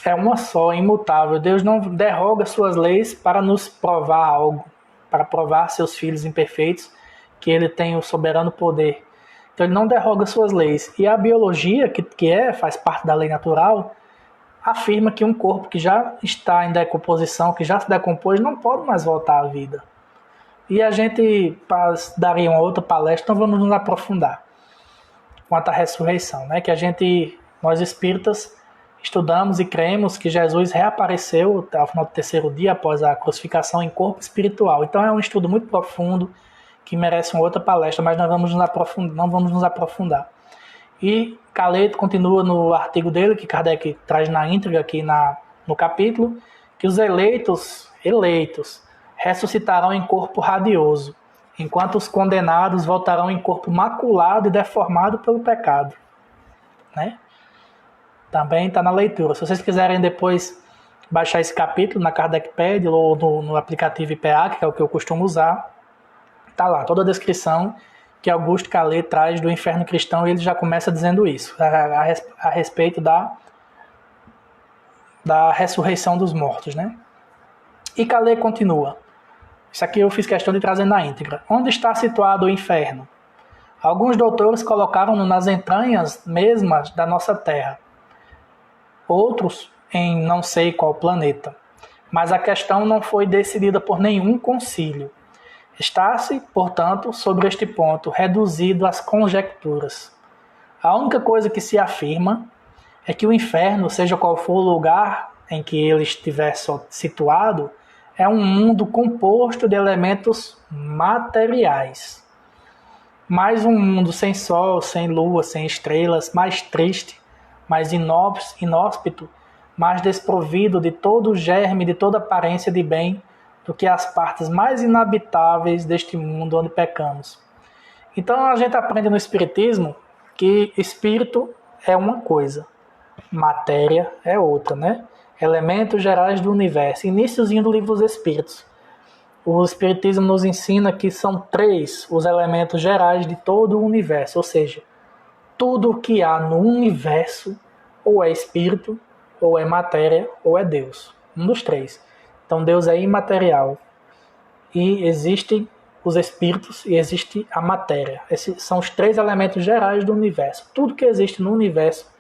é uma só, imutável. Deus não derroga suas leis para nos provar algo, para provar seus filhos imperfeitos, que ele tem o soberano poder. Então ele não derroga suas leis. E a biologia, que faz parte da lei natural, afirma que um corpo que já está em decomposição, que já se decompôs, não pode mais voltar à vida. E a gente daria uma outra palestra, então vamos nos aprofundar quanto à ressurreição, né? Que nós espíritas, estudamos e cremos que Jesus reapareceu ao final do terceiro dia após a crucificação em corpo espiritual. Então é um estudo muito profundo, que merece uma outra palestra, mas não vamos nos aprofundar. E Calais continua no artigo dele, que Kardec traz na íntegra aqui no capítulo, que os eleitos ressuscitarão em corpo radioso, enquanto os condenados voltarão em corpo maculado e deformado pelo pecado. Né? Também está na leitura. Se vocês quiserem depois baixar esse capítulo na Kardecpedia ou no aplicativo IPEAC, que é o que eu costumo usar, está lá toda a descrição que Auguste Calais traz do inferno cristão, e ele já começa dizendo isso, a respeito da ressurreição dos mortos. Né? E Calais continua. Isso aqui eu fiz questão de trazer na íntegra. Onde está situado o inferno? Alguns doutores colocaram-no nas entranhas mesmas da nossa Terra. Outros em não sei qual planeta. Mas a questão não foi decidida por nenhum concílio. Está-se, portanto, sobre este ponto, reduzido às conjecturas. A única coisa que se afirma é que o inferno, seja qual for o lugar em que ele estiver situado, é um mundo composto de elementos materiais. Mais um mundo sem sol, sem lua, sem estrelas, mais triste, mais inóspito, mais desprovido de todo o germe, de toda aparência de bem, do que as partes mais inabitáveis deste mundo onde pecamos. Então a gente aprende no Espiritismo que espírito é uma coisa, matéria é outra, né? Elementos gerais do universo. Iníciozinho do livro dos Espíritos. O Espiritismo nos ensina que são 3 os elementos gerais de todo o universo, ou seja, tudo o que há no universo ou é espírito, ou é matéria, ou é Deus. Um dos 3. Então Deus é imaterial. E existem os espíritos e existe a matéria. Esses são os 3 elementos gerais do universo. Tudo que existe no universo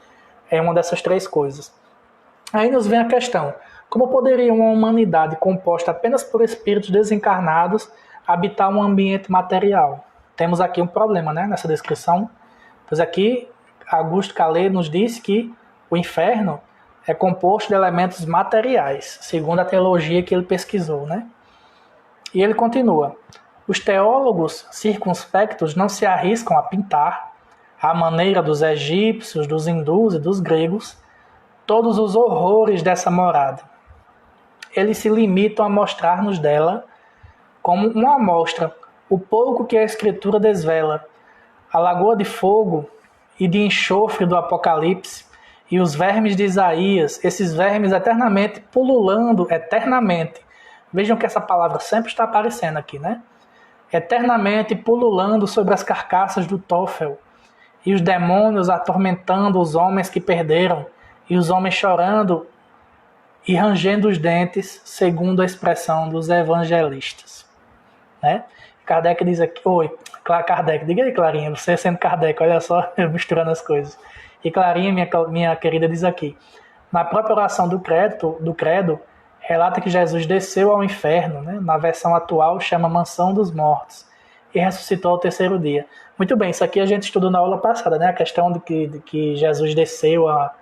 é uma dessas 3 coisas. Aí nos vem a questão: como poderia uma humanidade composta apenas por espíritos desencarnados habitar um ambiente material? Temos aqui um problema, né, nessa descrição. Pois aqui, Augusto Calais nos diz que o inferno é composto de elementos materiais, segundo a teologia que ele pesquisou, né? E ele continua: os teólogos circunspectos não se arriscam a pintar, à maneira dos egípcios, dos hindus e dos gregos, todos os horrores dessa morada. Eles se limitam a mostrar-nos dela, como uma amostra, o pouco que a Escritura desvela, a lagoa de fogo e de enxofre do Apocalipse, e os vermes de Isaías, esses vermes eternamente pululando, eternamente. Vejam que essa palavra sempre está aparecendo aqui, né? Eternamente pululando sobre as carcaças do Tófel, e os demônios atormentando os homens que perderam, e os homens chorando e rangendo os dentes, segundo a expressão dos evangelistas. Né? Kardec diz aqui... Oi, Kardec, diga aí, Clarinha, você sendo Kardec, olha só, misturando as coisas. E Clarinha, minha querida, diz aqui: na própria oração do credo, relata que Jesus desceu ao inferno, né? Na versão atual chama Mansão dos Mortos, e ressuscitou ao 3º dia. Muito bem, isso aqui a gente estudou na aula passada, né? A questão de que Jesus desceu a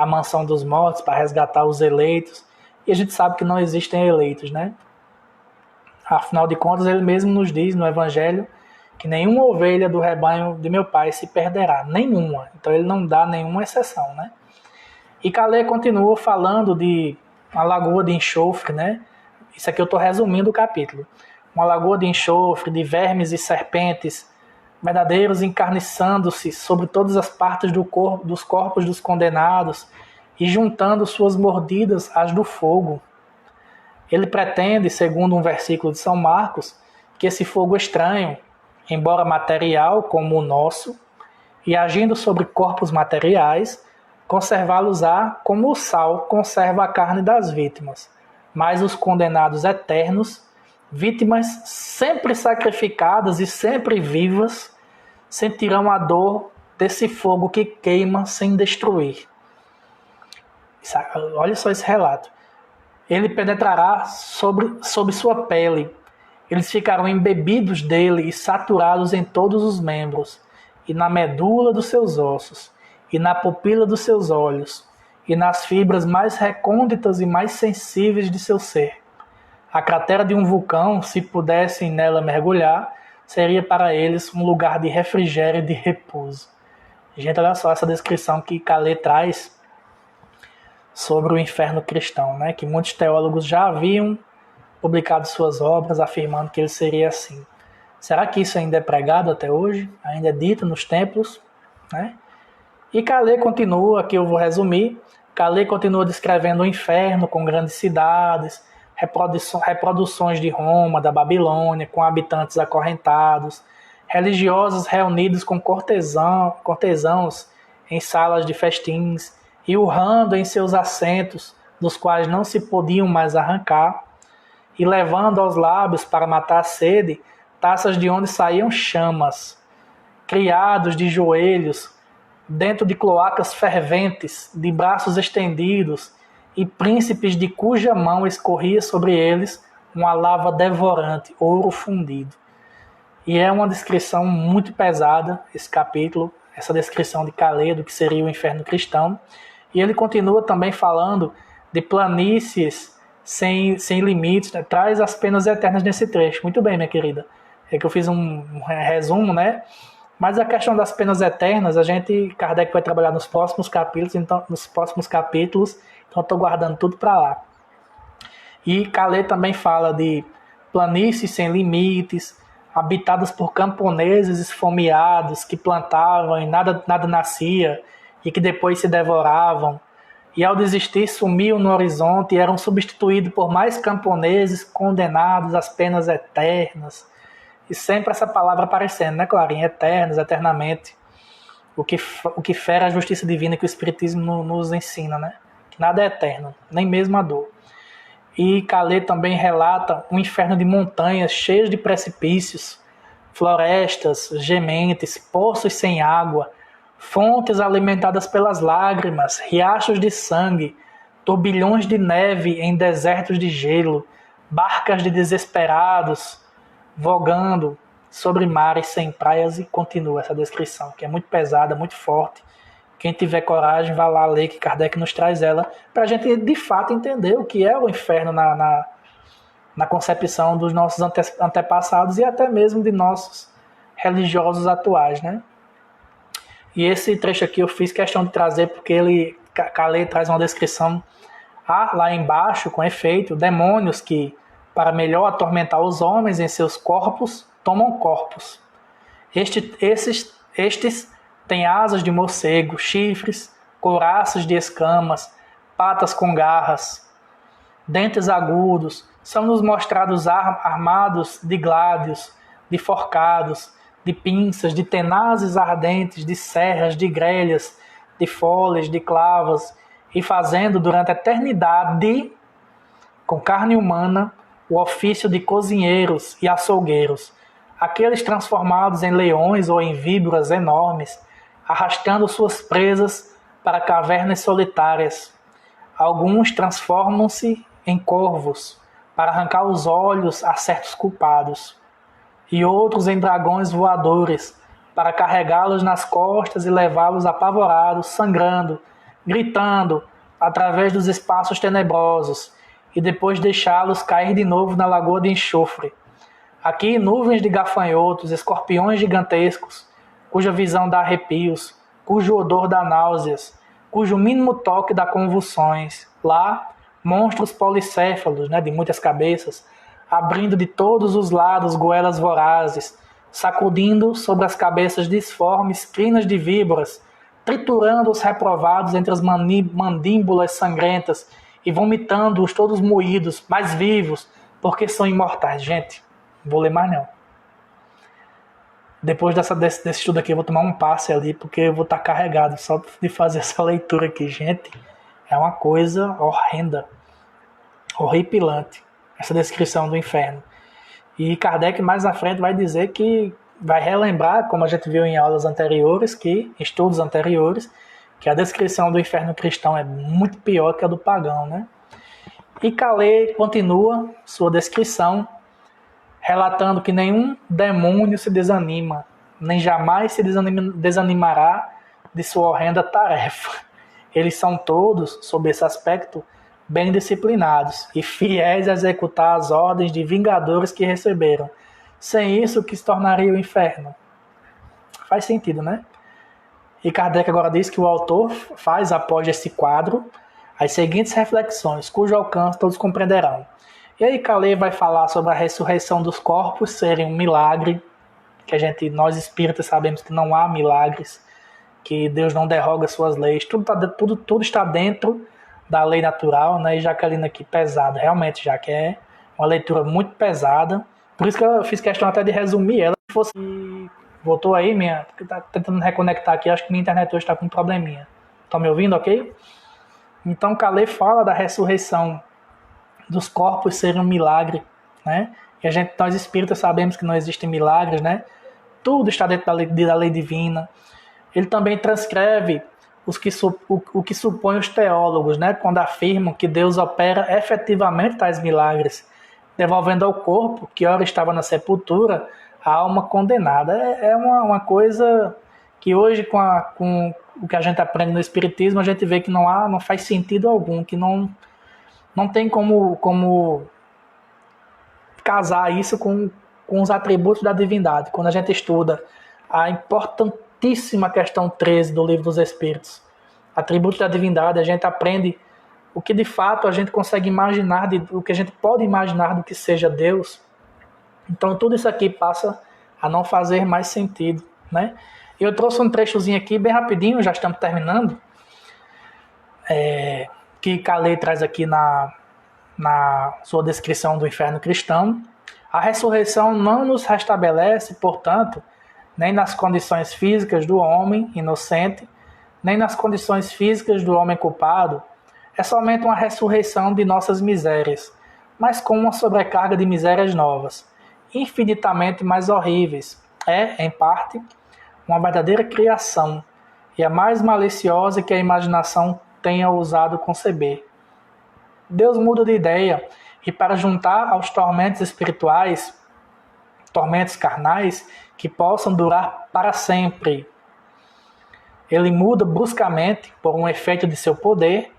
Mansão dos Mortos para resgatar os eleitos, e a gente sabe que não existem eleitos, né? Afinal de contas, ele mesmo nos diz no Evangelho que nenhuma ovelha do rebanho de meu pai se perderá, nenhuma. Então ele não dá nenhuma exceção, né? E Calais continua falando de uma lagoa de enxofre, né? Isso aqui eu estou resumindo o capítulo. Uma lagoa de enxofre, de vermes e serpentes, verdadeiros encarniçando-se sobre todas as partes dos corpos dos condenados e juntando suas mordidas às do fogo. Ele pretende, segundo um versículo de São Marcos, que esse fogo estranho, embora material como o nosso, e agindo sobre corpos materiais, conservá-los-á como o sal conserva a carne das vítimas. Mas os condenados eternos, vítimas sempre sacrificadas e sempre vivas, sentirão a dor desse fogo que queima sem destruir. Olha só esse relato. Ele penetrará sobre sua pele. Eles ficarão embebidos dele e saturados em todos os membros, e na medula dos seus ossos, e na pupila dos seus olhos, e nas fibras mais recônditas e mais sensíveis de seu ser. A cratera de um vulcão, se pudessem nela mergulhar, seria para eles um lugar de refrigério e de repouso. Gente, olha só essa descrição que Calais traz sobre o inferno cristão, né? Que muitos teólogos já haviam publicado suas obras afirmando que ele seria assim. Será que isso ainda é pregado até hoje? Ainda é dito nos templos? Né? E Calais continua, aqui eu vou resumir, Calais continua descrevendo o inferno com grandes cidades, reproduções de Roma, da Babilônia, com habitantes acorrentados, religiosos reunidos com cortesãos em salas de festins, e urrando em seus assentos, dos quais não se podiam mais arrancar, e levando aos lábios para matar a sede, taças de onde saíam chamas, criados de joelhos, dentro de cloacas ferventes, de braços estendidos, e príncipes de cuja mão escorria sobre eles uma lava devorante, ouro fundido. E é uma descrição muito pesada, esse capítulo, essa descrição de Calais, do que seria o inferno cristão. E ele continua também falando de planícies sem limites, né? Traz as penas eternas nesse trecho. Muito bem, minha querida. É que eu fiz um resumo, né? Mas a questão das penas eternas, Kardec vai trabalhar nos próximos capítulos, então eu estou guardando tudo para lá. E Calais também fala de planícies sem limites, habitadas por camponeses esfomeados que plantavam e nada nascia, e que depois se devoravam, e ao desistir sumiam no horizonte e eram substituídos por mais camponeses condenados às penas eternas. E sempre essa palavra aparecendo, né, Clarinha? Eternos, eternamente. O que fere a justiça divina que o Espiritismo nos ensina, né? Que nada é eterno, nem mesmo a dor. E Calais também relata um inferno de montanhas cheias de precipícios, florestas gementes, poços sem água, fontes alimentadas pelas lágrimas, riachos de sangue, turbilhões de neve em desertos de gelo, barcas de desesperados vogando sobre mares sem praias, e continua essa descrição, que é muito pesada, muito forte. Quem tiver coragem, vá lá ler, que Kardec nos traz ela, para a gente de fato entender o que é o inferno na concepção dos nossos antepassados e até mesmo de nossos religiosos atuais, né? E esse trecho aqui eu fiz questão de trazer porque Calais traz uma descrição lá embaixo, com efeito, demônios que, para melhor atormentar os homens em seus corpos, tomam corpos. Estes têm asas de morcego, chifres, couraças de escamas, patas com garras, dentes agudos, são-nos mostrados armados de gládios, de forcados, de pinças, de tenazes ardentes, de serras, de grelhas, de folhas, de clavas, e fazendo durante a eternidade, com carne humana, o ofício de cozinheiros e açougueiros, aqueles transformados em leões ou em víboras enormes, arrastando suas presas para cavernas solitárias. Alguns transformam-se em corvos, para arrancar os olhos a certos culpados, e outros em dragões voadores, para carregá-los nas costas e levá-los apavorados, sangrando, gritando, através dos espaços tenebrosos, e depois deixá-los cair de novo na lagoa de enxofre. Aqui nuvens de gafanhotos, escorpiões gigantescos, cuja visão dá arrepios, cujo odor dá náuseas, cujo mínimo toque dá convulsões. Lá, monstros policéfalos, né, de muitas cabeças, abrindo de todos os lados goelas vorazes, sacudindo sobre as cabeças disformes crinas de víboras, triturando os reprovados entre as mandíbulas sangrentas e vomitando-os todos moídos, mas vivos, porque são imortais. Gente, não vou ler mais não. Depois desse estudo aqui, eu vou tomar um passe ali, porque eu vou estar carregado só de fazer essa leitura aqui. Gente, é uma coisa horrenda, horripilante, essa descrição do inferno. E Kardec mais à frente vai dizer que vai relembrar, como a gente viu em aulas anteriores, estudos anteriores, que a descrição do inferno cristão é muito pior que a do pagão, né? E Calais continua sua descrição, relatando que nenhum demônio se desanima, nem jamais se desanimará de sua horrenda tarefa. Eles são todos, sob esse aspecto, bem disciplinados e fiéis a executar as ordens de vingadores que receberam. Sem isso, o que se tornaria o inferno? Faz sentido, né? E Kardec agora diz que o autor faz, após esse quadro, as seguintes reflexões, cujo alcance todos compreenderão. E aí Calais vai falar sobre a ressurreição dos corpos serem um milagre, que nós espíritas sabemos que não há milagres, que Deus não derroga suas leis, tudo está dentro da lei natural, né? E Jaqueline aqui, pesado, realmente, já que é uma leitura muito pesada, por isso que eu fiz questão até de resumir ela, se fosse... Voltou aí, porque tá tentando reconectar aqui, acho que minha internet hoje está com um probleminha. Estão me ouvindo, ok? Então Calais fala da ressurreição dos corpos serem um milagre, né? E nós espíritas sabemos que não existem milagres, né? Tudo está dentro da lei divina. Ele também transcreve o que supõem os teólogos, né? Quando afirmam que Deus opera efetivamente tais milagres, devolvendo ao corpo, que ora estava na sepultura, a alma condenada. É uma coisa que hoje, com o que a gente aprende no Espiritismo, a gente vê que não faz sentido algum, que não tem como casar isso com os atributos da divindade. Quando a gente estuda a importantíssima questão 13 do Livro dos Espíritos, atributos da divindade, a gente aprende o que de fato a gente consegue imaginar, o que a gente pode imaginar do que seja Deus. Então tudo isso aqui passa a não fazer mais sentido, né? Eu trouxe um trechozinho aqui, bem rapidinho, já estamos terminando, que Calais traz aqui na sua descrição do inferno cristão. A ressurreição não nos restabelece, portanto, nem nas condições físicas do homem inocente, nem nas condições físicas do homem culpado. É somente uma ressurreição de nossas misérias, mas com uma sobrecarga de misérias novas, infinitamente mais horríveis. É, em parte, uma verdadeira criação, e a mais maliciosa que a imaginação tenha ousado conceber. Deus muda de ideia, e para juntar aos tormentos espirituais, tormentos carnais, que possam durar para sempre, ele muda bruscamente, por um efeito de seu poder,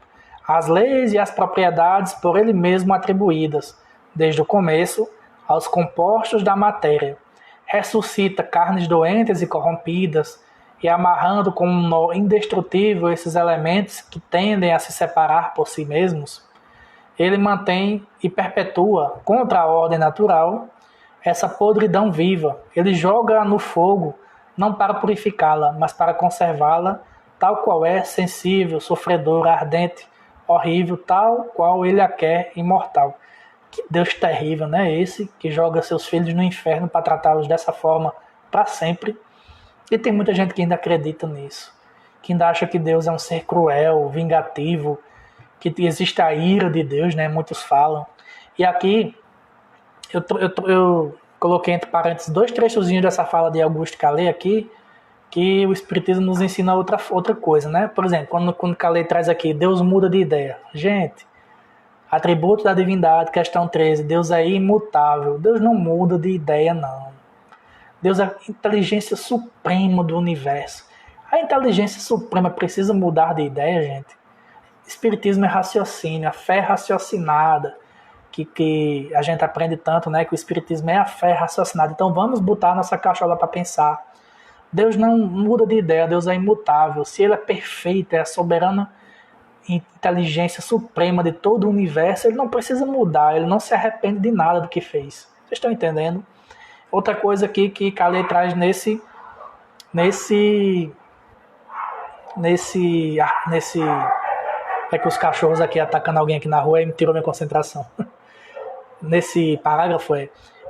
as leis e as propriedades por ele mesmo atribuídas, desde o começo, aos compostos da matéria. Ressuscita carnes doentes e corrompidas, e amarrando com um nó indestrutível esses elementos que tendem a se separar por si mesmos, ele mantém e perpetua, contra a ordem natural, essa podridão viva. Ele joga no fogo, não para purificá-la, mas para conservá-la, tal qual é, sensível, sofredora, ardente, horrível, tal qual ele a quer, imortal. Que Deus terrível, né? Esse que joga seus filhos no inferno para tratá-los dessa forma para sempre. E tem muita gente que ainda acredita nisso, que ainda acha que Deus é um ser cruel, vingativo, que existe a ira de Deus, né? Muitos falam. E aqui eu coloquei entre parênteses 2 trechozinhos dessa fala de Auguste Calais aqui, que o Espiritismo nos ensina outra coisa, né? Por exemplo, quando Calais traz aqui, Deus muda de ideia. Gente, atributo da divindade, questão 13, Deus é imutável. Deus não muda de ideia, não. Deus é a inteligência suprema do universo. A inteligência suprema precisa mudar de ideia, gente? Espiritismo é raciocínio, a fé é raciocinada, que a gente aprende tanto, né? Que o Espiritismo é a fé raciocinada. Então vamos botar nossa cachola para pensar. Deus não muda de ideia, Deus é imutável. Se Ele é perfeito, é a soberana inteligência suprema de todo o universo, Ele não precisa mudar, Ele não se arrepende de nada do que fez. Vocês estão entendendo? Outra coisa aqui que Calais traz nesse é que os cachorros aqui atacando alguém aqui na rua e me tirou minha concentração. Nesse parágrafo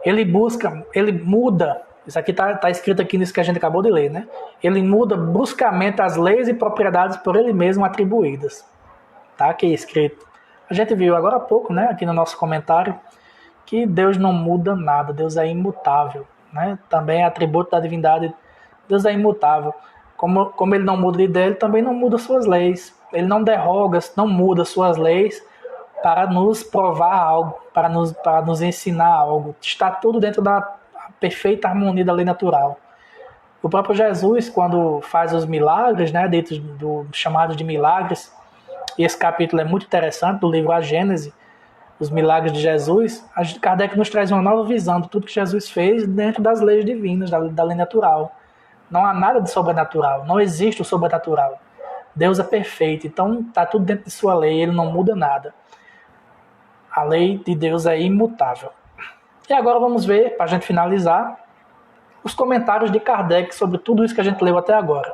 ele muda, isso aqui tá escrito aqui nisso que a gente acabou de ler, né? Ele muda bruscamente as leis e propriedades por ele mesmo atribuídas. Tá aqui escrito. A gente viu agora há pouco, né, aqui no nosso comentário, que Deus não muda nada, Deus é imutável, né? Também é atributo da divindade, Deus é imutável. Como ele não muda de ideia, ele também não muda suas leis. Ele não derroga, não muda suas leis para nos provar algo, para nos ensinar algo. Está tudo dentro da perfeita harmonia da lei natural. O próprio Jesus, quando faz os milagres, né, dentro do chamado de milagres, e esse capítulo é muito interessante, do livro A Gênese, os milagres de Jesus, Kardec nos traz uma nova visão de tudo que Jesus fez dentro das leis divinas, da lei natural. Não há nada de sobrenatural, não existe o sobrenatural. Deus é perfeito, então está tudo dentro de sua lei, ele não muda nada. A lei de Deus é imutável. E agora vamos ver, para a gente finalizar, os comentários de Kardec sobre tudo isso que a gente leu até agora.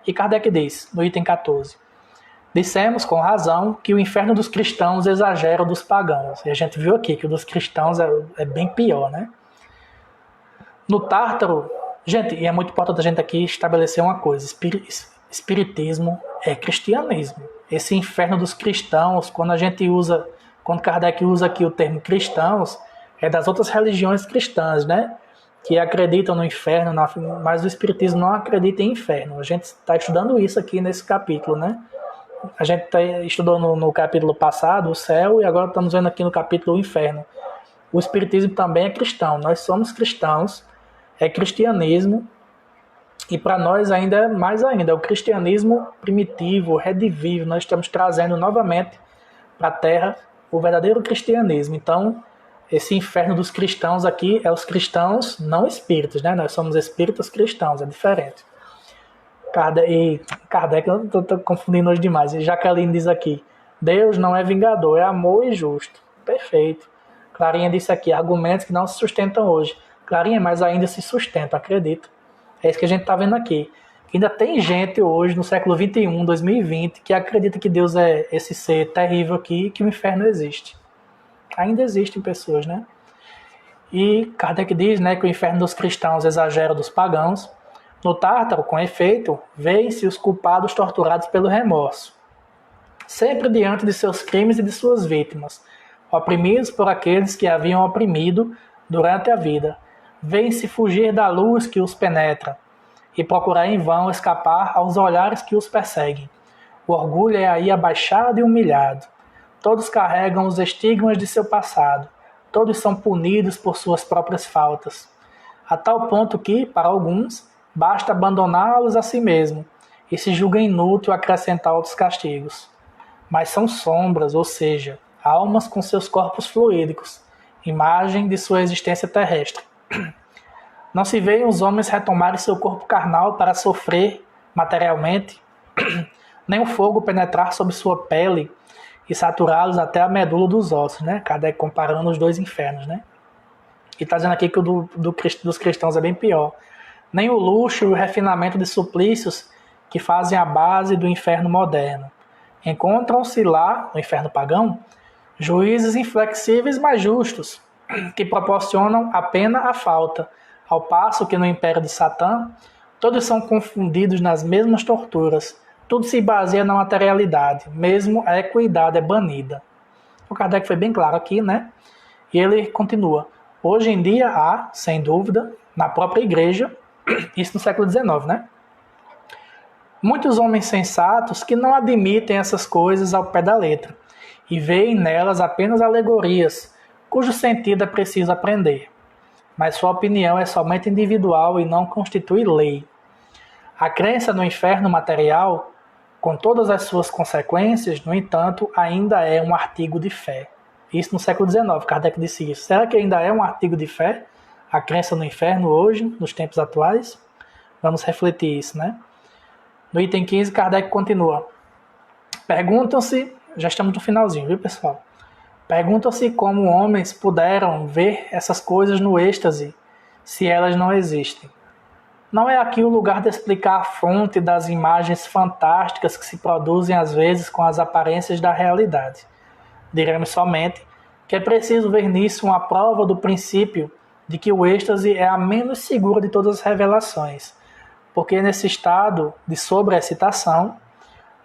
E Kardec diz, no item 14, dissemos com razão que o inferno dos cristãos exagera o dos pagãos. E a gente viu aqui que o dos cristãos é bem pior, né? No Tártaro, gente, e é muito importante a gente aqui estabelecer uma coisa, espiritismo é cristianismo. Esse inferno dos cristãos, quando Kardec usa aqui o termo cristãos, é das outras religiões cristãs, né? Que acreditam no inferno, mas o espiritismo não acredita em inferno. A gente está estudando isso aqui nesse capítulo, né? A gente estudou no capítulo passado o céu e agora estamos vendo aqui no capítulo o inferno. O espiritismo também é cristão, nós somos cristãos, é cristianismo, e para nós ainda é mais ainda, é o cristianismo primitivo, redivivo. Nós estamos trazendo novamente para a Terra o verdadeiro cristianismo. Então, esse inferno dos cristãos aqui é os cristãos não espíritos, né? Nós somos espíritas cristãos, é diferente. Kardec, eu estou confundindo hoje demais. E Jaqueline diz aqui, Deus não é vingador, é amor e justo. Perfeito. Clarinha disse aqui, argumentos que não se sustentam hoje. Clarinha, mas ainda se sustentam, acredito. É isso que a gente está vendo aqui. Ainda tem gente hoje, no século XXI, 2020, que acredita que Deus é esse ser terrível aqui, que o inferno existe. Ainda existem pessoas, né? E Kardec diz, né, que o inferno dos cristãos exagera dos pagãos. No Tártaro, com efeito, veem-se os culpados torturados pelo remorso, sempre diante de seus crimes e de suas vítimas, oprimidos por aqueles que haviam oprimido durante a vida. Veem-se fugir da luz que os penetra e procurar em vão escapar aos olhares que os perseguem. O orgulho é aí abaixado e humilhado. Todos carregam os estigmas de seu passado. Todos são punidos por suas próprias faltas, a tal ponto que, para alguns, basta abandoná-los a si mesmo e se julga inútil acrescentar outros castigos. Mas são sombras, ou seja, almas com seus corpos fluídicos, imagem de sua existência terrestre. Não se veem os homens retomarem seu corpo carnal para sofrer materialmente, nem o fogo penetrar sob sua pele e saturá-los até a medula dos ossos, né? Kardec comparando os dois infernos, né? E está dizendo aqui que o dos cristãos é bem pior. Nem o luxo e o refinamento de suplícios que fazem a base do inferno moderno. Encontram-se lá, no inferno pagão, juízes inflexíveis mas justos, que proporcionam a pena à falta, ao passo que no império de Satã, todos são confundidos nas mesmas torturas, tudo se baseia na materialidade, mesmo a equidade é banida. O Kardec foi bem claro aqui, né? E ele continua. Hoje em dia há, sem dúvida, na própria igreja, isso no século XIX, né? Muitos homens sensatos que não admitem essas coisas ao pé da letra e veem nelas apenas alegorias, cujo sentido é preciso aprender. Mas sua opinião é somente individual e não constitui lei. A crença no inferno material, com todas as suas consequências, no entanto, ainda é um artigo de fé. Isso no século XIX, Kardec disse isso. Será que ainda é um artigo de fé a crença no inferno hoje, nos tempos atuais? Vamos refletir isso, né? No item 15, Kardec continua. Perguntam-se, já estamos no finalzinho, viu, pessoal? Perguntam-se como homens puderam ver essas coisas no êxtase, se elas não existem. Não é aqui o lugar de explicar a fonte das imagens fantásticas que se produzem às vezes com as aparências da realidade. Diremos somente que é preciso ver nisso uma prova do princípio de que o êxtase é a menos segura de todas as revelações, porque nesse estado de sobreexcitação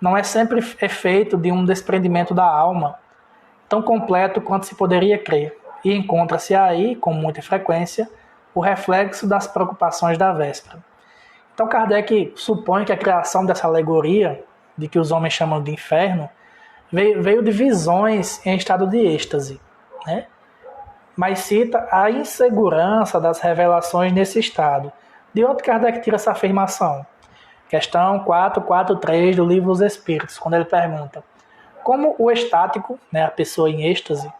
não é sempre efeito de um desprendimento da alma, tão completo quanto se poderia crer, e encontra-se aí, com muita frequência, o reflexo das preocupações da véspera. Então Kardec supõe que a criação dessa alegoria, de que os homens chamam de inferno, veio de visões em estado de êxtase, né? Mas cita a insegurança das revelações nesse estado. De onde Kardec tira essa afirmação? Questão 443 do Livro dos Espíritos, quando ele pergunta: como o estático, né, a pessoa em êxtase,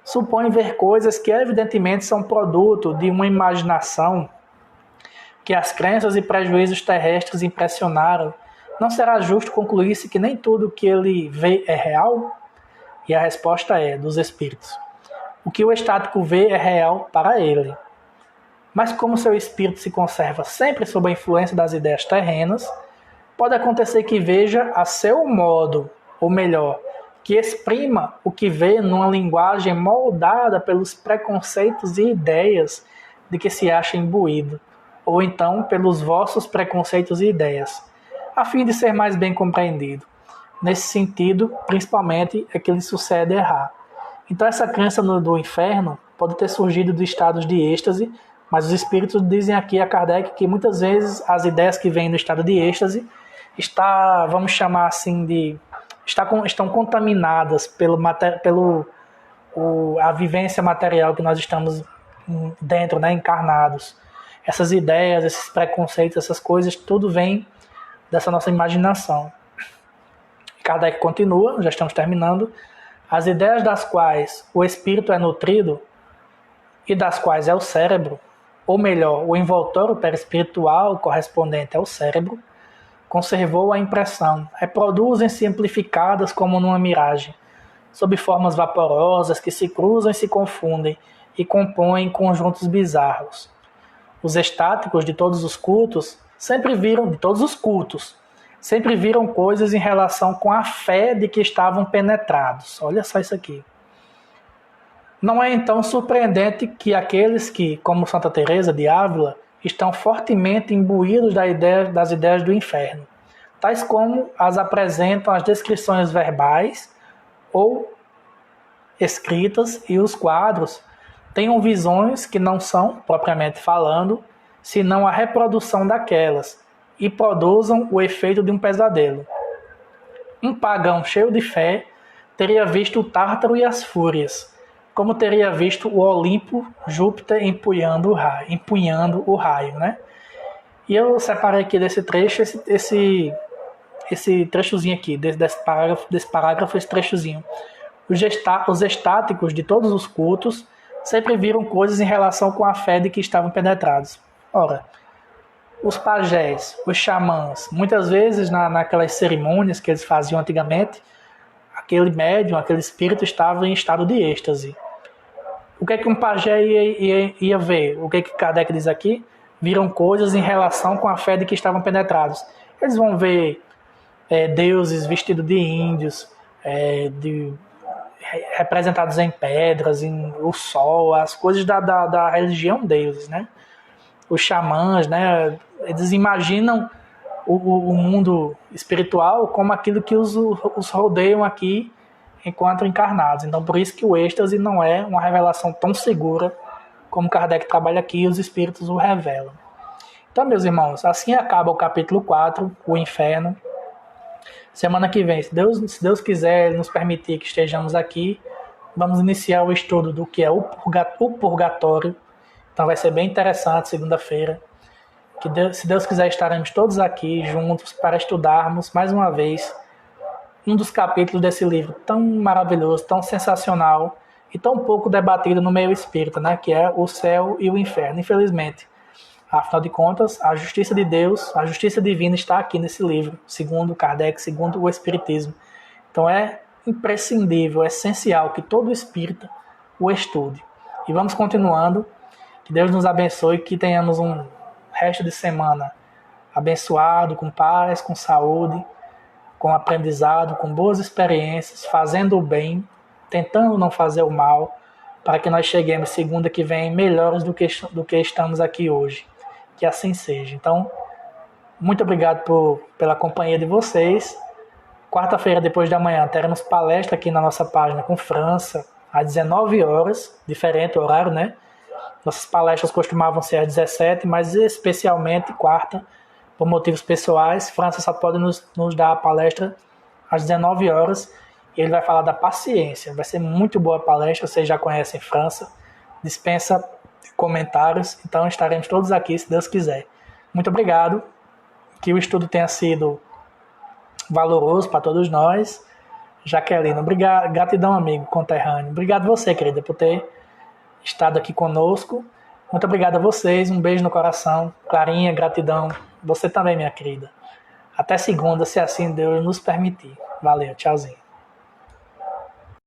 supõe ver coisas que evidentemente são produto de uma imaginação que as crenças e prejuízos terrestres impressionaram, não será justo concluir-se que nem tudo que ele vê é real? E a resposta é, dos espíritos: o que o estático vê é real para ele. Mas como seu espírito se conserva sempre sob a influência das ideias terrenas, pode acontecer que veja a seu modo, ou melhor, que exprima o que vê numa linguagem moldada pelos preconceitos e ideias de que se acha imbuído, ou então pelos vossos preconceitos e ideias, a fim de ser mais bem compreendido. Nesse sentido, principalmente, é que lhe sucede errar. Então essa crença do inferno pode ter surgido de estados de êxtase, mas os espíritos dizem aqui a Kardec que muitas vezes as ideias que vêm no estado de êxtase vamos chamar assim estão contaminadas a vivência material que nós estamos dentro, né, encarnados. Essas ideias, esses preconceitos, essas coisas, tudo vem dessa nossa imaginação. Kardec continua, já estamos terminando. As ideias das quais o espírito é nutrido e das quais é o cérebro, ou melhor, o envoltório perispiritual correspondente ao cérebro, conservou a impressão, reproduzem-se amplificadas como numa miragem, sob formas vaporosas que se cruzam e se confundem e compõem conjuntos bizarros. Os estáticos de todos os cultos sempre viram, de todos os cultos, sempre viram coisas em relação com a fé de que estavam penetrados. Olha só isso aqui. Não é então surpreendente que aqueles que, como Santa Teresa de Ávila, estão fortemente imbuídos das ideias do inferno, tais como as apresentam as descrições verbais ou escritas, e os quadros tenham visões que não são, propriamente falando, senão a reprodução daquelas, e produzam o efeito de um pesadelo. Um pagão cheio de fé teria visto o Tártaro e as Fúrias, como teria visto o Olimpo, Júpiter empunhando o raio, né? E eu separei aqui desse trecho, esse trechozinho aqui, desse parágrafo, esse trechozinho. Os estáticos de todos os cultos sempre viram coisas em relação com a fé de que estavam penetrados. Ora, os pajés, os xamãs, muitas vezes naquelas cerimônias que eles faziam antigamente, aquele médium, aquele espírito estava em estado de êxtase. O que é que um pajé ia ver? O que é que Kardec diz aqui? Viram coisas em relação com a fé de que estavam penetrados. Eles vão ver deuses vestidos de índios, representados em pedras, o sol, as coisas da religião deles, né? Os xamãs, né? Eles imaginam o mundo espiritual como aquilo que os rodeiam aqui enquanto encarnados. Então, por isso que o êxtase não é uma revelação tão segura como Kardec trabalha aqui e os espíritos o revelam. Então, meus irmãos, assim acaba o capítulo 4, o inferno. Semana que vem, se Deus quiser, Ele nos permitir que estejamos aqui, vamos iniciar o estudo do que é o purgatório. Então vai ser bem interessante, segunda-feira. Se Deus quiser, estaremos todos aqui juntos para estudarmos mais uma vez um dos capítulos desse livro tão maravilhoso, tão sensacional e tão pouco debatido no meio espírita, né? Que é o céu e o inferno. Infelizmente, afinal de contas, a justiça de Deus, a justiça divina está aqui nesse livro, segundo Kardec, segundo o Espiritismo. Então é imprescindível, é essencial que todo espírita o estude. E vamos continuando. Que Deus nos abençoe, que tenhamos um resto de semana abençoado, com paz, com saúde, com aprendizado, com boas experiências, fazendo o bem, tentando não fazer o mal, para que nós cheguemos segunda que vem melhores do que estamos aqui hoje. Que assim seja. Então, muito obrigado pela companhia de vocês. Quarta-feira, depois da manhã, teremos palestra aqui na nossa página com França, às 19 horas, diferente o horário, né? Nossas palestras costumavam ser às 17, mas especialmente quarta, por motivos pessoais, França só pode nos dar a palestra às 19 horas. E ele vai falar da paciência. Vai ser muito boa a palestra, vocês já conhecem França. Dispensa comentários, então estaremos todos aqui, se Deus quiser. Muito obrigado, que o estudo tenha sido valoroso para todos nós. Jaqueline, obrigado, gratidão, amigo conterrâneo. Obrigado você, querida, por ter estado aqui conosco. Muito obrigado a vocês, um beijo no coração. Clarinha, gratidão. Você também, minha querida. Até segunda, se assim Deus nos permitir. Valeu, tchauzinho.